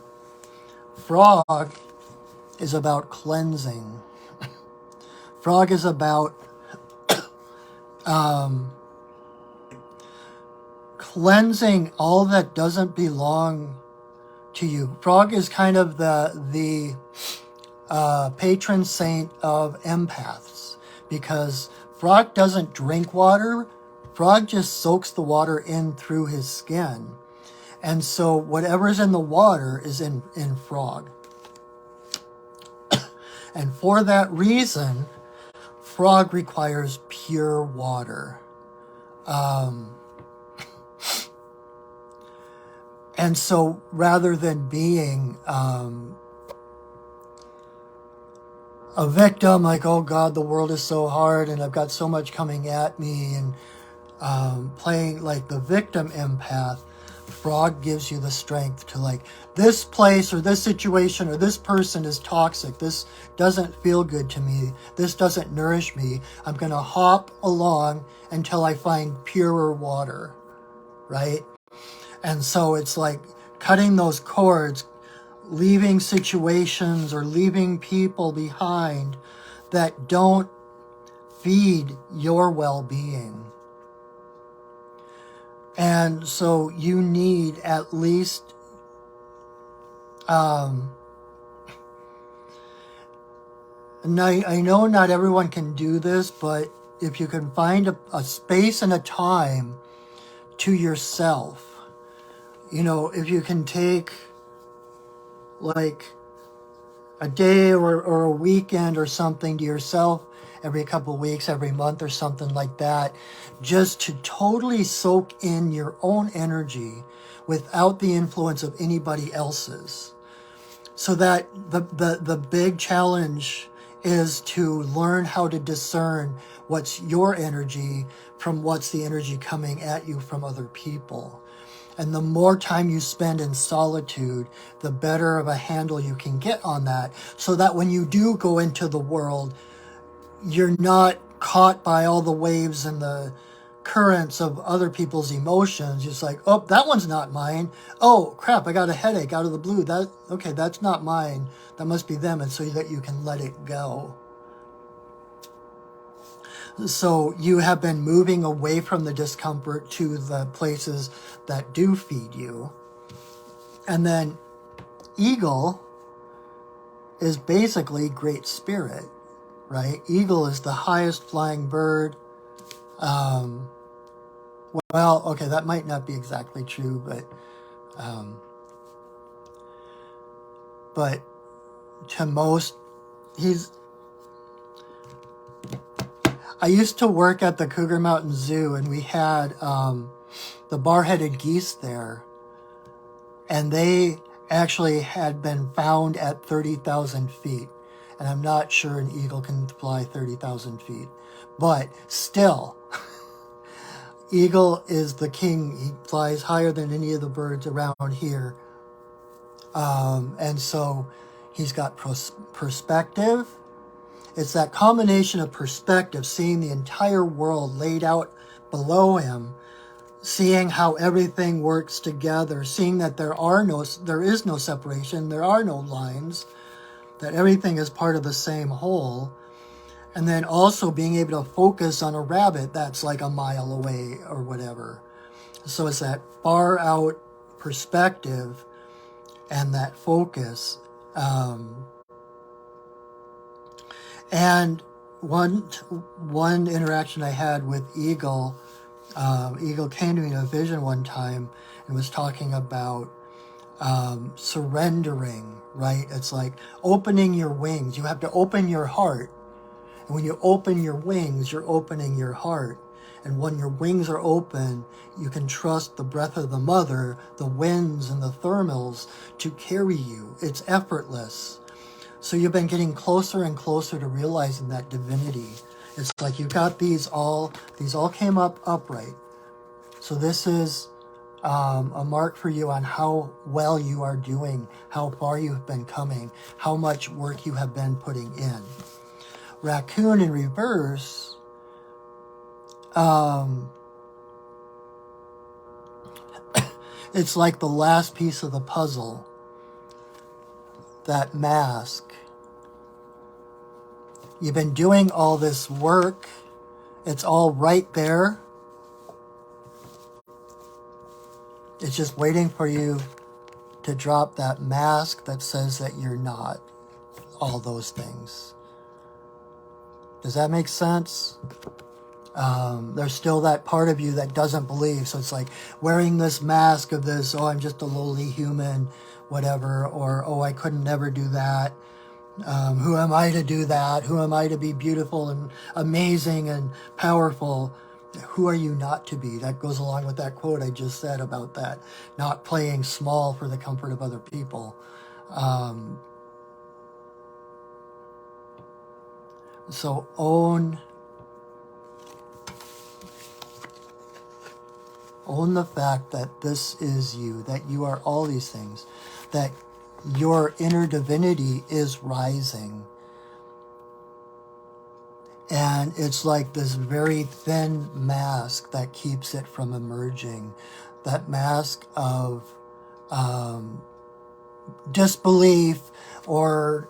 Frog is about cleansing. Frog is about cleansing all that doesn't belong to you. Frog is kind of the patron saint of empaths, because Frog doesn't drink water. Frog just soaks the water in through his skin. And so whatever's in the water is in Frog. And for that reason, Frog requires pure water. And so rather than being a victim, like, oh God, the world is so hard and I've got so much coming at me, and playing like the victim empath, Frog gives you the strength to, like, this place or this situation or this person is toxic. This doesn't feel good to me. This doesn't nourish me. I'm going to hop along until I find purer water, right? And so it's like cutting those cords, leaving situations or leaving people behind that don't feed your well-being. And so you need at least and I know not everyone can do this, but if you can find a space and a time to yourself, you know, if you can take like a day or a weekend or something to yourself every couple of weeks, every month or something like that, just to totally soak in your own energy without the influence of anybody else's. So that the big challenge is to learn how to discern what's your energy from what's the energy coming at you from other people. And the more time you spend in solitude, the better of a handle you can get on that, so that when you do go into the world, you're not caught by all the waves and the currents of other people's emotions. It's like, oh, that one's not mine. Oh, crap, I got a headache out of the blue. Okay, that's not mine. That must be them. And so that you can let it go. So you have been moving away from the discomfort to the places that do feed you. And then Eagle is basically Great Spirit, right? Eagle is the highest flying bird. Well, okay, that might not be exactly true, but to most, I used to work at the Cougar Mountain Zoo, and we had the bar-headed geese there, And they actually had been found at 30,000 feet. And I'm not sure an eagle can fly 30,000 feet. But still, eagle is the king. He flies higher than any of the birds around here. And so he's got perspective. It's that combination of perspective, seeing the entire world laid out below him, seeing how everything works together, seeing that there is no separation, there are no lines, that everything is part of the same whole. And then also being able to focus on a rabbit that's like a mile away or whatever. So it's that far out perspective and that focus. And one interaction I had with Eagle, Eagle came to me in a vision one time and was talking about surrendering, right? It's like opening your wings. You have to open your heart. And when you open your wings, you're opening your heart. And when your wings are open, you can trust the breath of the mother, the winds and the thermals to carry you. It's effortless. So you've been getting closer and closer to realizing that divinity. It's like you've got these all came up upright. So this is a mark for you on how well you are doing, how far you've been coming, how much work you have been putting in. Raccoon in reverse, it's like the last piece of the puzzle, that mask. You've been doing all this work. It's all right there. It's just waiting for you to drop that mask that says that you're not all those things. Does that make sense? There's still that part of you that doesn't believe. So it's like wearing this mask of this, oh, I'm just a lowly human, whatever, or, oh, I couldn't never do that. Who am I to do that? Who am I to be beautiful and amazing and powerful? Who are you not to be? That goes along with that quote I just said about that, not playing small for the comfort of other people. So own the fact that this is you, that you are all these things, that your inner divinity is rising. And it's like this very thin mask that keeps it from emerging. That mask of disbelief or,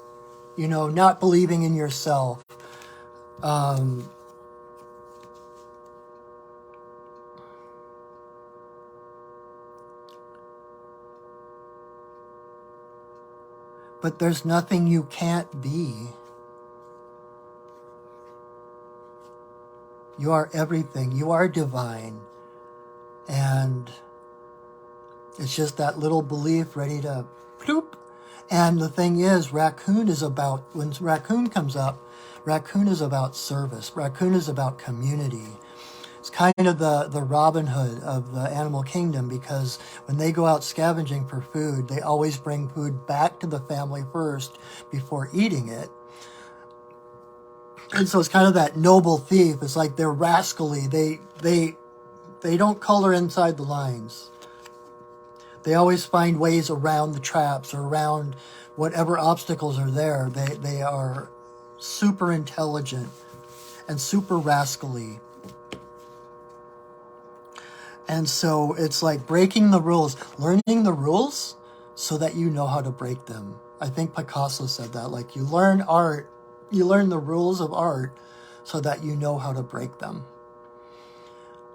not believing in yourself. But there's nothing you can't be. You are everything. You are divine. And it's just that little belief ready to bloop. And the thing is, when Raccoon comes up, Raccoon is about service. Raccoon is about community. It's kind of the Robin Hood of the animal kingdom, because when they go out scavenging for food, they always bring food back to the family first before eating it. And so it's kind of that noble thief. It's like they're rascally. They don't color inside the lines. They always find ways around the traps or around whatever obstacles are there. They are super intelligent and super rascally. And so it's like breaking the rules, learning the rules so that you know how to break them. I think Picasso said that, like you learn the rules of art so that you know how to break them.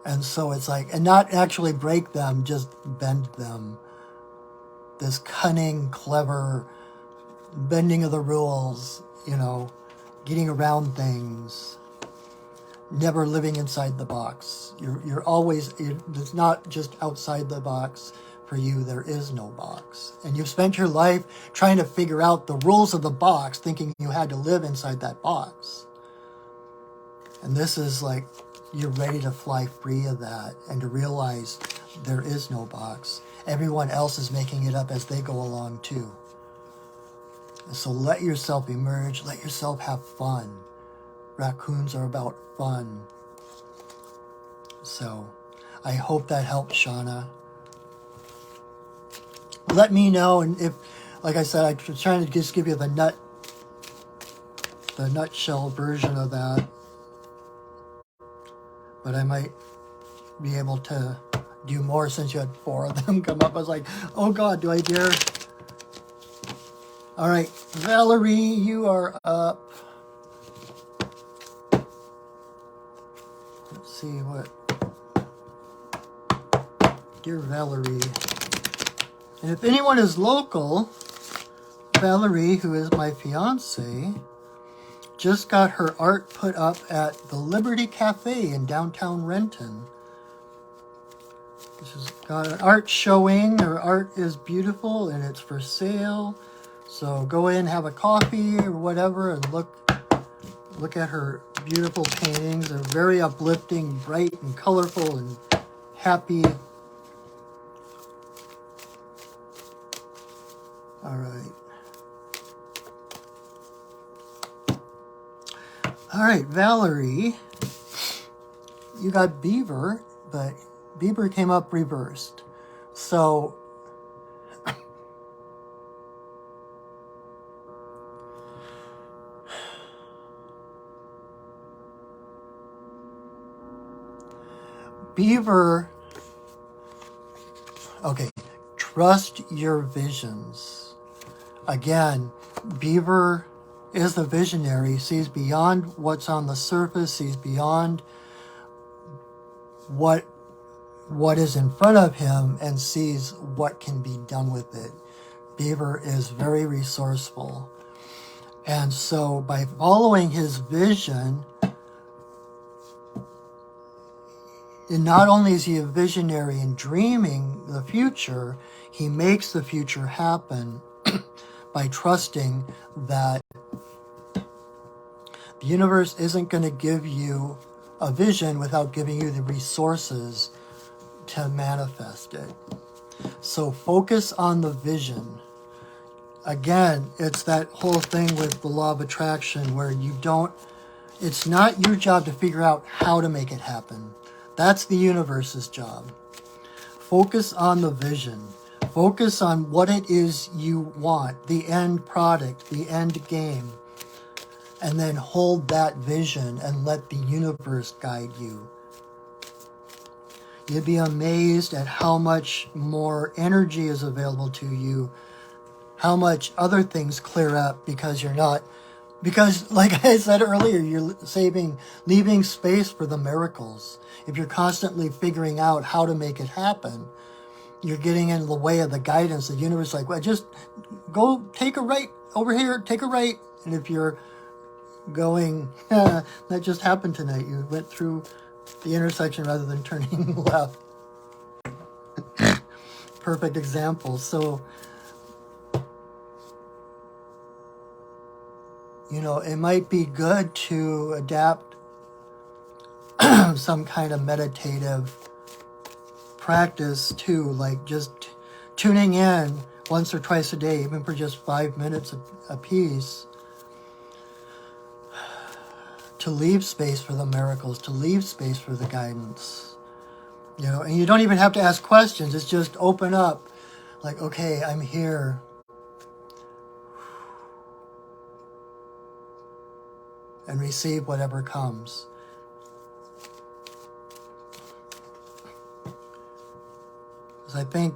And so it's like, and not actually break them, just bend them. This cunning, clever bending of the rules, getting around things, never living inside the box. You're always, it's not just outside the box. For you, there is no box. And you've spent your life trying to figure out the rules of the box, thinking you had to live inside that box. And this is like, you're ready to fly free of that and to realize there is no box. everyone else is making it up as they go along too. So let yourself emerge, let yourself have fun. Raccoons are about fun. So I hope that helps, Shauna. Let me know, and if, like I said, I'm trying to just give you the nutshell version of that. But I might be able to do more since you had 4 of them come up. I was like, oh God, do I dare? All right, Valerie, you are up. Let's see what. Dear Valerie. And if anyone is local, Valerie, who is my fiance, just got her art put up at the Liberty Cafe in downtown Renton. She's got an art showing. Her art is beautiful and it's for sale. So go in, have a coffee or whatever, and look at her beautiful paintings. They're very uplifting, bright and colorful and happy. All right. All right, Valerie, you got Beaver, but Beaver came up reversed. So Beaver, okay, trust your visions. Again, Beaver is the visionary, sees beyond what's on the surface, sees beyond what is in front of him, and sees what can be done with it. Beaver is very resourceful. And so by following his vision, and not only is he a visionary in dreaming the future, he makes the future happen by trusting that the universe isn't going to give you a vision without giving you the resources to manifest it. So focus on the vision. Again, it's that whole thing with the law of attraction where it's not your job to figure out how to make it happen. That's the universe's job. Focus on the vision. Focus on what it is you want, the end product, the end game. And then hold that vision and let the universe guide you. You'd be amazed at how much more energy is available to you, how much other things clear up because like I said earlier, you're leaving space for the miracles. If you're constantly figuring out how to make it happen, you're getting in the way of the guidance. The universe is like, well, just go take a right over here, take a right. And if you're going, that just happened tonight. You went through the intersection rather than turning left. Perfect example. So, it might be good to adapt some kind of meditative practice too, like just tuning in once or twice a day, even for just 5 minutes a piece, to leave space for the miracles, to leave space for the guidance. And you don't even have to ask questions. It's just open up, like, okay, I'm here. And receive whatever comes. Because I think,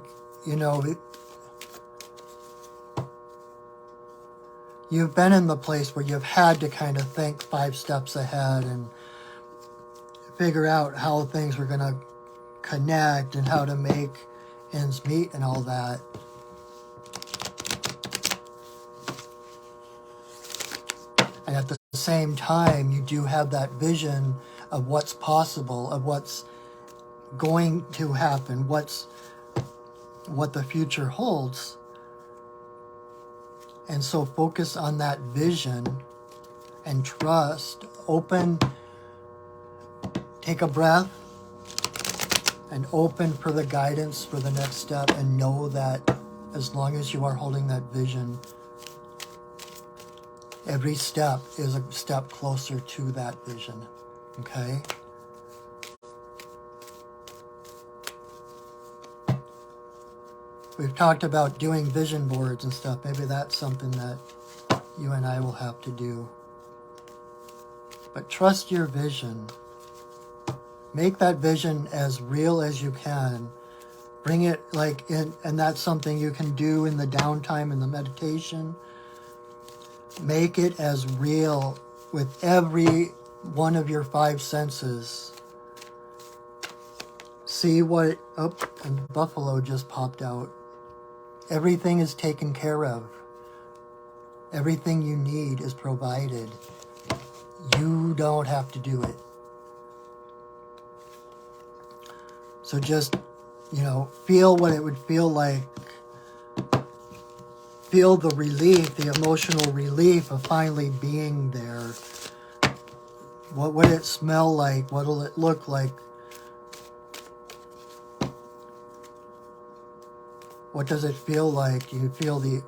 you've been in the place where you've had to kind of think 5 steps ahead and figure out how things were going to connect and how to make ends meet and all that. And at the same time, you do have that vision of what's possible, of what's going to happen, what the future holds. And so focus on that vision and trust. Open, take a breath, and open for the guidance for the next step, and know that as long as you are holding that vision, every step is a step closer to that vision, okay? We've talked about doing vision boards and stuff. Maybe that's something that you and I will have to do. But trust your vision. Make that vision as real as you can. Bring it like in, and that's something you can do in the downtime, in the meditation. Make it as real with every one of your 5 senses. See what, oh, and buffalo just popped out. Everything is taken care of. Everything you need is provided. You don't have to do it. So just, feel what it would feel like. Feel the relief, the emotional relief of finally being there. What would it smell like? What will it look like? What does it feel like? Do you feel the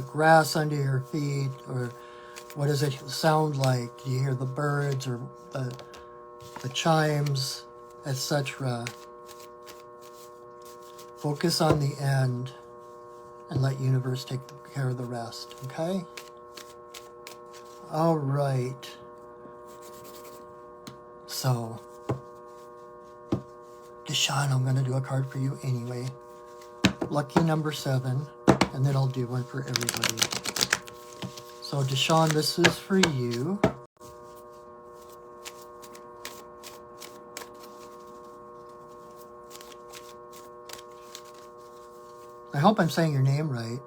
grass under your feet? Or what does it sound like? Do you hear the birds or the chimes, etc.? Focus on the end and let universe take care of the rest, okay? All right. So, Deshawn, I'm going to do a card for you anyway. Lucky number 7, and then I'll do one for everybody. So, Deshawn, this is for you. I hope I'm saying your name right.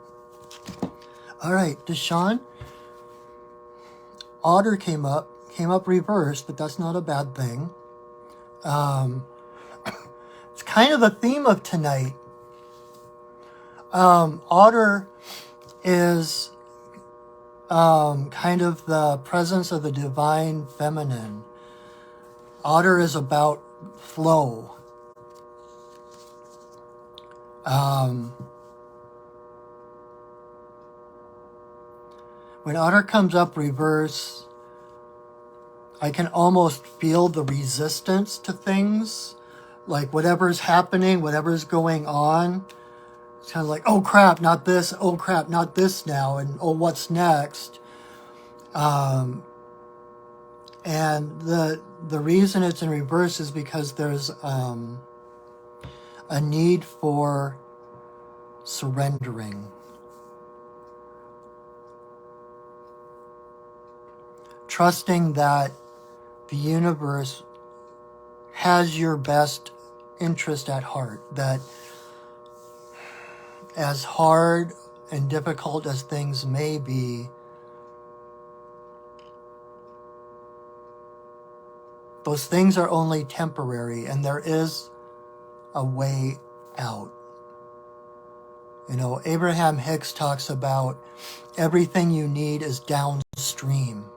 All right, Deshawn. Otter came up reversed, but that's not a bad thing. It's kind of the theme of tonight. Otter is kind of the presence of the divine feminine. Otter is about flow. When Otter comes up reverse, I can almost feel the resistance to things. Like whatever's happening, whatever's going on, it's kind of like, oh crap, not this, oh crap, not this now, and oh, what's next? And the reason it's in reverse is because there's a need for surrendering. Trusting that the universe has your best interest at heart, that as hard and difficult as things may be, those things are only temporary, and there is a way out. Abraham Hicks talks about everything you need is downstream.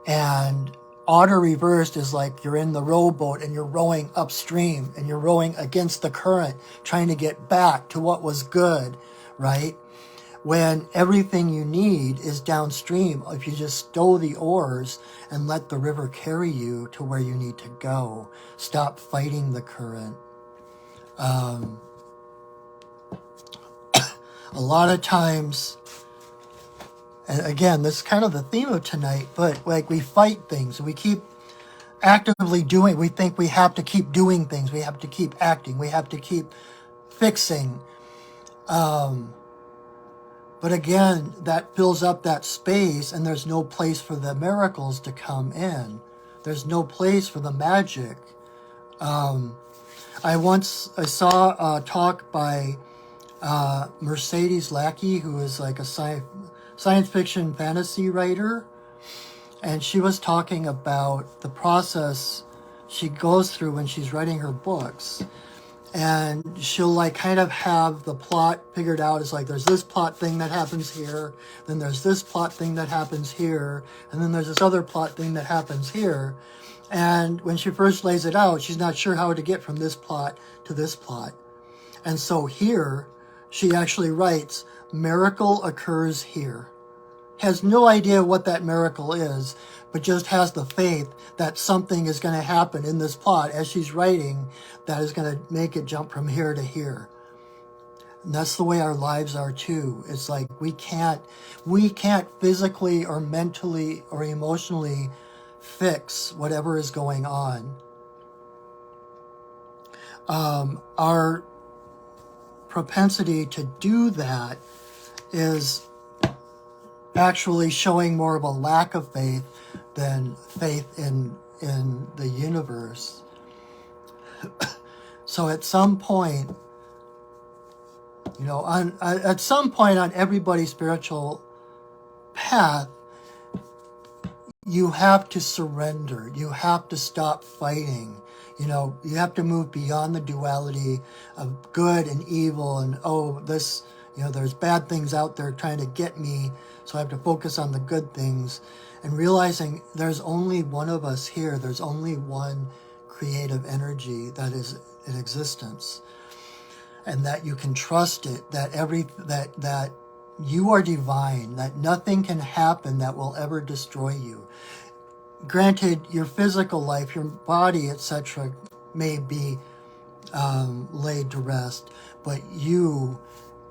And Otter reversed is like you're in the rowboat and you're rowing upstream and you're rowing against the current, trying to get back to what was good, right? When everything you need is downstream, if you just stow the oars and let the river carry you to where you need to go. Stop fighting the current. A lot of times, and again, this is kind of the theme of tonight, but like we fight things. We keep actively doing, we think we have to keep doing things. We have to keep acting. We have to keep fixing. But again, that fills up that space and there's no place for the miracles to come in. There's no place for the magic. I saw a talk by Mercedes Lackey, who is like a science fiction fantasy writer, and she was talking about the process she goes through when she's writing her books. And she'll like kind of have the plot figured out. It's like there's this plot thing that happens here, then there's this plot thing that happens here, and then there's this other plot thing that happens here. And when she first lays it out, she's not sure how to get from this plot to this plot. And so here, she actually writes, miracle occurs here. Has no idea what that miracle is, but just has the faith that something is going to happen in this plot as she's writing that is going to make it jump from here to here. And that's the way our lives are too. It's like we can't physically or mentally or emotionally fix whatever is going on. Our propensity to do that is actually showing more of a lack of faith than faith in the universe. So at some point, you know, at some point on everybody's spiritual path, you have to surrender. You have to stop fighting. You know, you have to move beyond the duality of good and evil and, oh, this, you know, there's bad things out there trying to get me, so I have to focus on the good things. And realizing there's only one of us here. There's only one creative energy that is in existence. And that you can trust it, that that you are divine, that nothing can happen that will ever destroy you. Granted, your physical life, your body, etc., may be laid to rest, but you,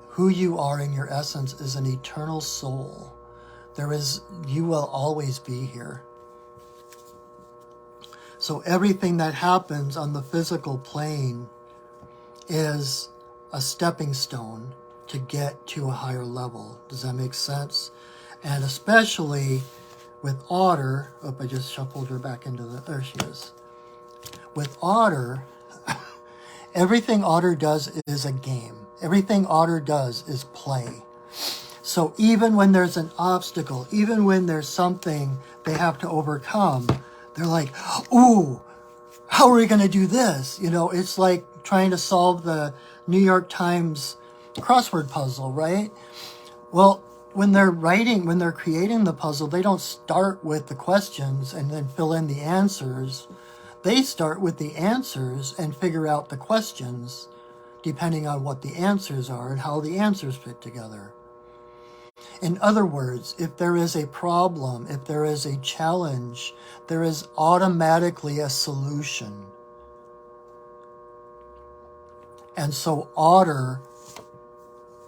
who you are in your essence, is an eternal soul. You will always be here. So everything that happens on the physical plane is a stepping stone to get to a higher level. Does that make sense? And especially with Otter, I just shuffled her back into there she is. With Otter, everything Otter does is a game. Everything Otter does is play. So even when there's an obstacle, even when there's something they have to overcome, they're like, ooh, how are we going to do this? You know, it's like trying to solve the New York Times crossword puzzle, right? Well, when they're creating the puzzle, they don't start with the questions and then fill in the answers. They start with the answers and figure out the questions depending on what the answers are and how the answers fit together. In other words, if there is a problem, if there is a challenge, there is automatically a solution. And so Otter,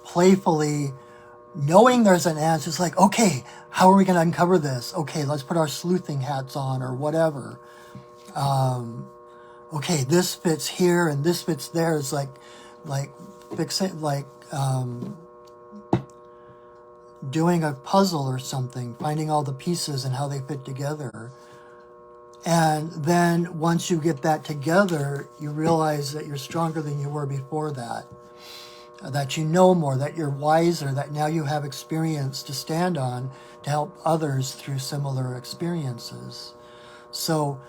playfully, knowing there's an answer, it's like, okay, how are we going to uncover this? Okay, let's put our sleuthing hats on or whatever. Okay, this fits here and this fits there. It's like doing a puzzle or something, finding all the pieces and how they fit together. And then once you get that together, you realize that you're stronger than you were before that you know more, that you're wiser, that now you have experience to stand on to help others through similar experiences. So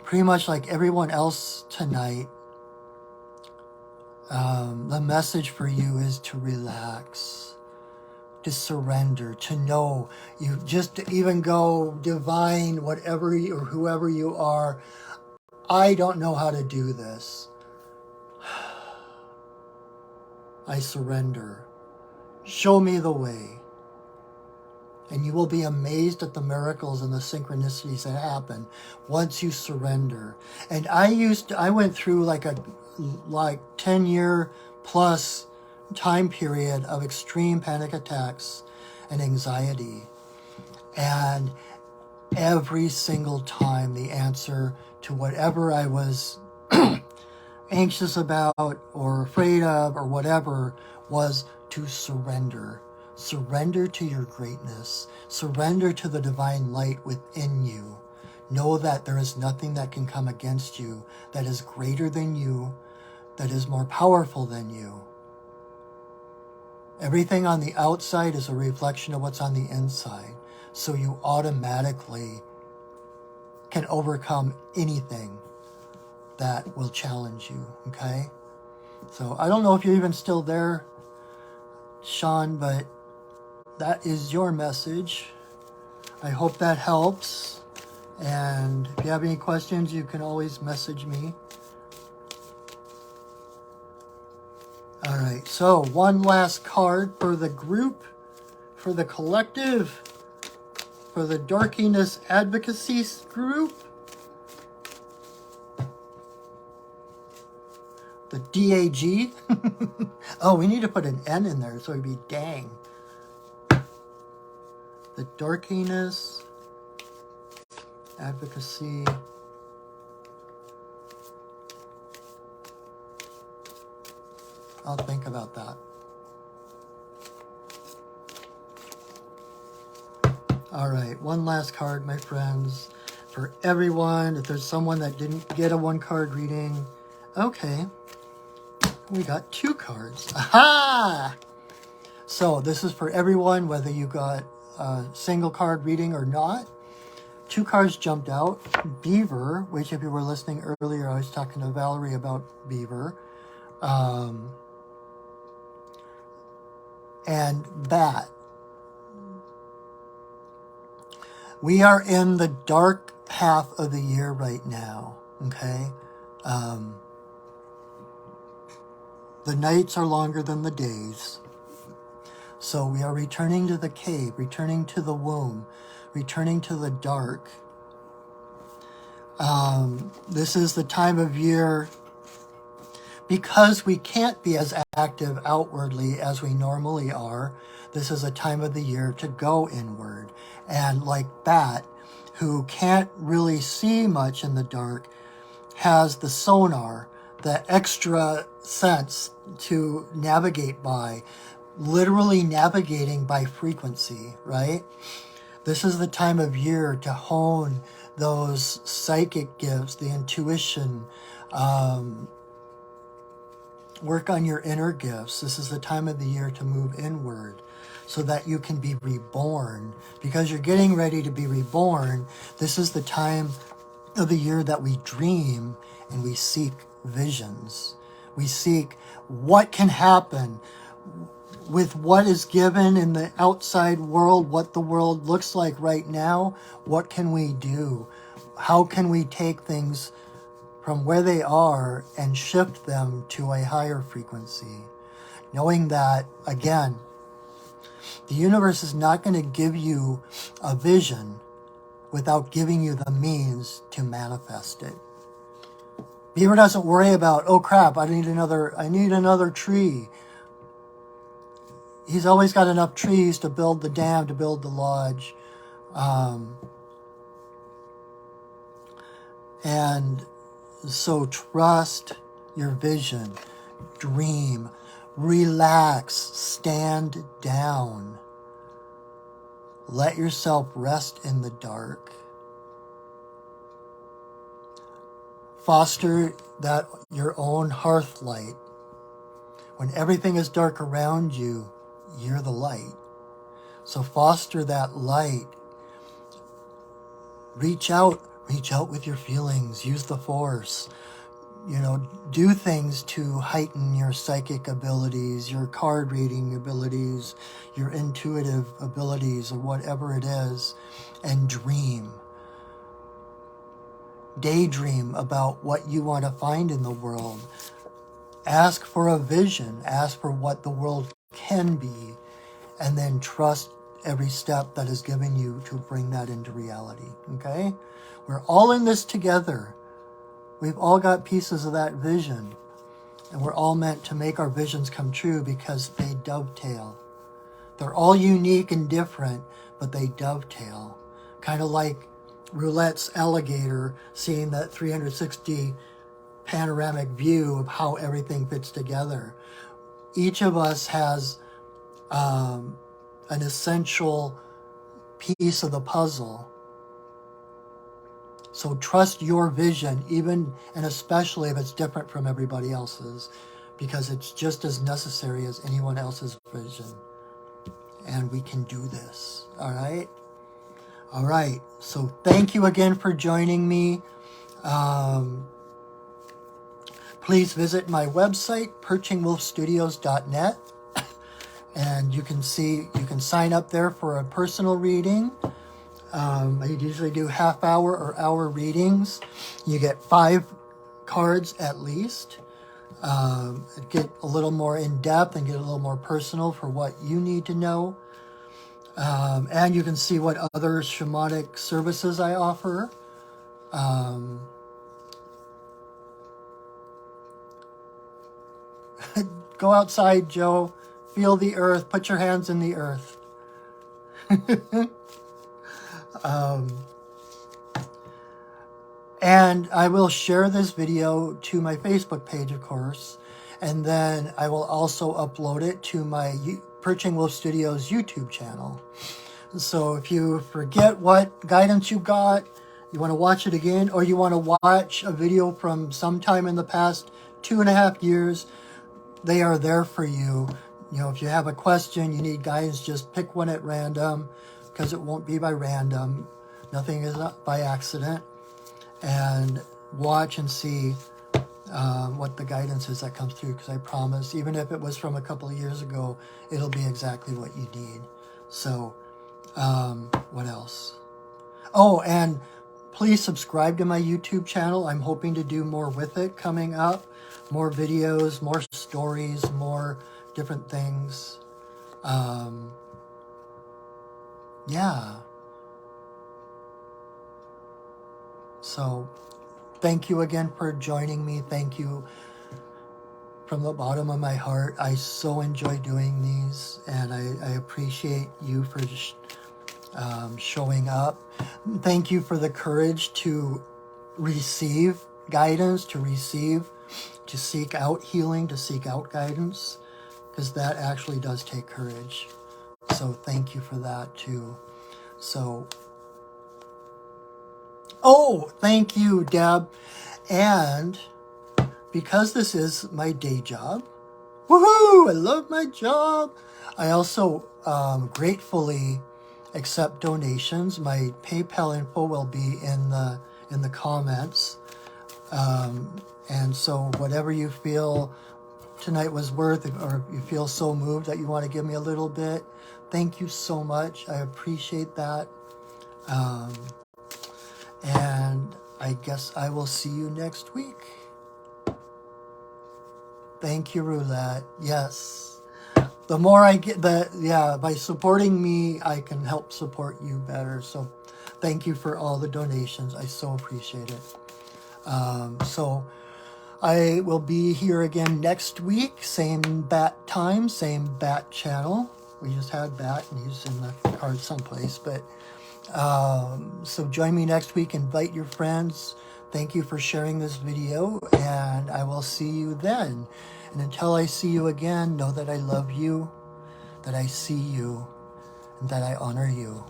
pretty much like everyone else tonight, the message for you is to relax, to surrender, to know. You just to even go divine, whatever or whoever you are. I don't know how to do this. I surrender. Show me the way. And you will be amazed at the miracles and the synchronicities that happen once you surrender. And I went through like 10-year plus time period of extreme panic attacks and anxiety. And every single time the answer to whatever I was anxious about or afraid of or whatever was to surrender. Surrender to your greatness. Surrender to the divine light within you. Know that there is nothing that can come against you that is greater than you, that is more powerful than you. Everything on the outside is a reflection of what's on the inside. So you automatically can overcome anything that will challenge you, okay? So I don't know if you're even still there, Sean, but that is your message. I hope that helps. And if you have any questions, you can always message me. All right, so one last card for the group, for the collective, for the Darkiness Advocacy group. The DAG. Oh, we need to put an N in there, so it'd be dang. The Darkiness Advocacy. I'll think about that. All right, one last card, my friends, for everyone. If there's someone that didn't get a one-card reading, okay. We got 2 cards. Aha! So this is for everyone, whether you got a single card reading or not. 2 cards jumped out. Beaver, which if you were listening earlier, I was talking to Valerie about Beaver. And Bat. We are in the dark half of the year right now, okay? The nights are longer than the days. So we are returning to the cave, returning to the womb, returning to the dark. This is the time of year, because we can't be as active outwardly as we normally are, this is a time of the year to go inward. And like Bat, who can't really see much in the dark, has the sonar, the extra sense to navigate by, literally navigating by frequency, right? This is the time of year to hone those psychic gifts, the intuition, work on your inner gifts. This is the time of the year to move inward so that you can be reborn. Because you're getting ready to be reborn, this is the time of the year that we dream and we seek visions. We seek what can happen with what is given in the outside world, what the world looks like right now. What can we do? How can we take things from where they are and shift them to a higher frequency? Knowing that, again, the universe is not going to give you a vision without giving you the means to manifest it. Beaver doesn't worry about, oh crap, I need another tree. He's always got enough trees to build the dam, to build the lodge. And so trust your vision, dream, relax, stand down. Let yourself rest in the dark. Foster that your own hearth light. When everything is dark around you, you're the light. So foster that light. Reach out with your feelings, use the force. Do things to heighten your psychic abilities, your card reading abilities, your intuitive abilities, or whatever it is, and dream. Daydream about what you want to find in the world. Ask for a vision, ask for what the world can be, and then trust every step that is given you to bring that into reality, okay? We're all in this together. We've all got pieces of that vision, and we're all meant to make our visions come true because they dovetail. They're all unique and different, but they dovetail. Kind of like Roulette's alligator seeing that 360 panoramic view of how everything fits together. Each of us has an essential piece of the puzzle. So trust your vision, even and especially if it's different from everybody else's, because it's just as necessary as anyone else's vision. And we can do this, all right? All right, so thank you again for joining me. Please visit my website, perchingwolfstudios.net, and you can sign up there for a personal reading. I usually do half-hour or hour readings. You get 5 cards at least. Get a little more in-depth and get a little more personal for what you need to know. And you can see what other shamanic services I offer. Go outside, Joe. Feel the earth. Put your hands in the earth. And I will share this video to my Facebook page, of course. And then I will also upload it to my Perching Wolf Studios YouTube channel. So if you forget what guidance you got, you want to watch it again, or you want to watch a video from sometime in the past 2.5 years, they are there for you. You know, if you have a question, you need guidance, just pick one at random, because it won't be by random. Nothing is by accident. And watch and see what the guidance is that comes through, because I promise, even if it was from a couple of years ago, it'll be exactly what you need. So, what else? Oh, and please subscribe to my YouTube channel. I'm hoping to do more with it coming up. More videos, more stories, more different things. Yeah. So, thank you again for joining me. Thank you from the bottom of my heart. I so enjoy doing these, and I appreciate you for showing up. Thank you for the courage to receive guidance, to seek out healing, to seek out guidance, because that actually does take courage. So thank you for that too. So, oh, thank you, Deb. And because this is my day job, woohoo, I love my job. I also gratefully accept donations. My PayPal info will be in the comments. And so whatever you feel tonight was worth, or you feel so moved that you want to give me a little bit, thank you so much. I appreciate that. And I guess I will see you next week. Thank you, Roulette. Yes. The more I get, by supporting me, I can help support you better. So thank you for all the donations. I so appreciate it. So I will be here again next week. Same bat time, same bat channel. We just had Bat, and he's in the card someplace. But so join me next week. Invite your friends. Thank you for sharing this video, and I will see you then. And until I see you again, know that I love you, that I see you, and that I honor you.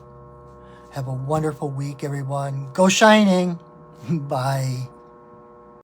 Have a wonderful week, everyone. Go shining. Bye.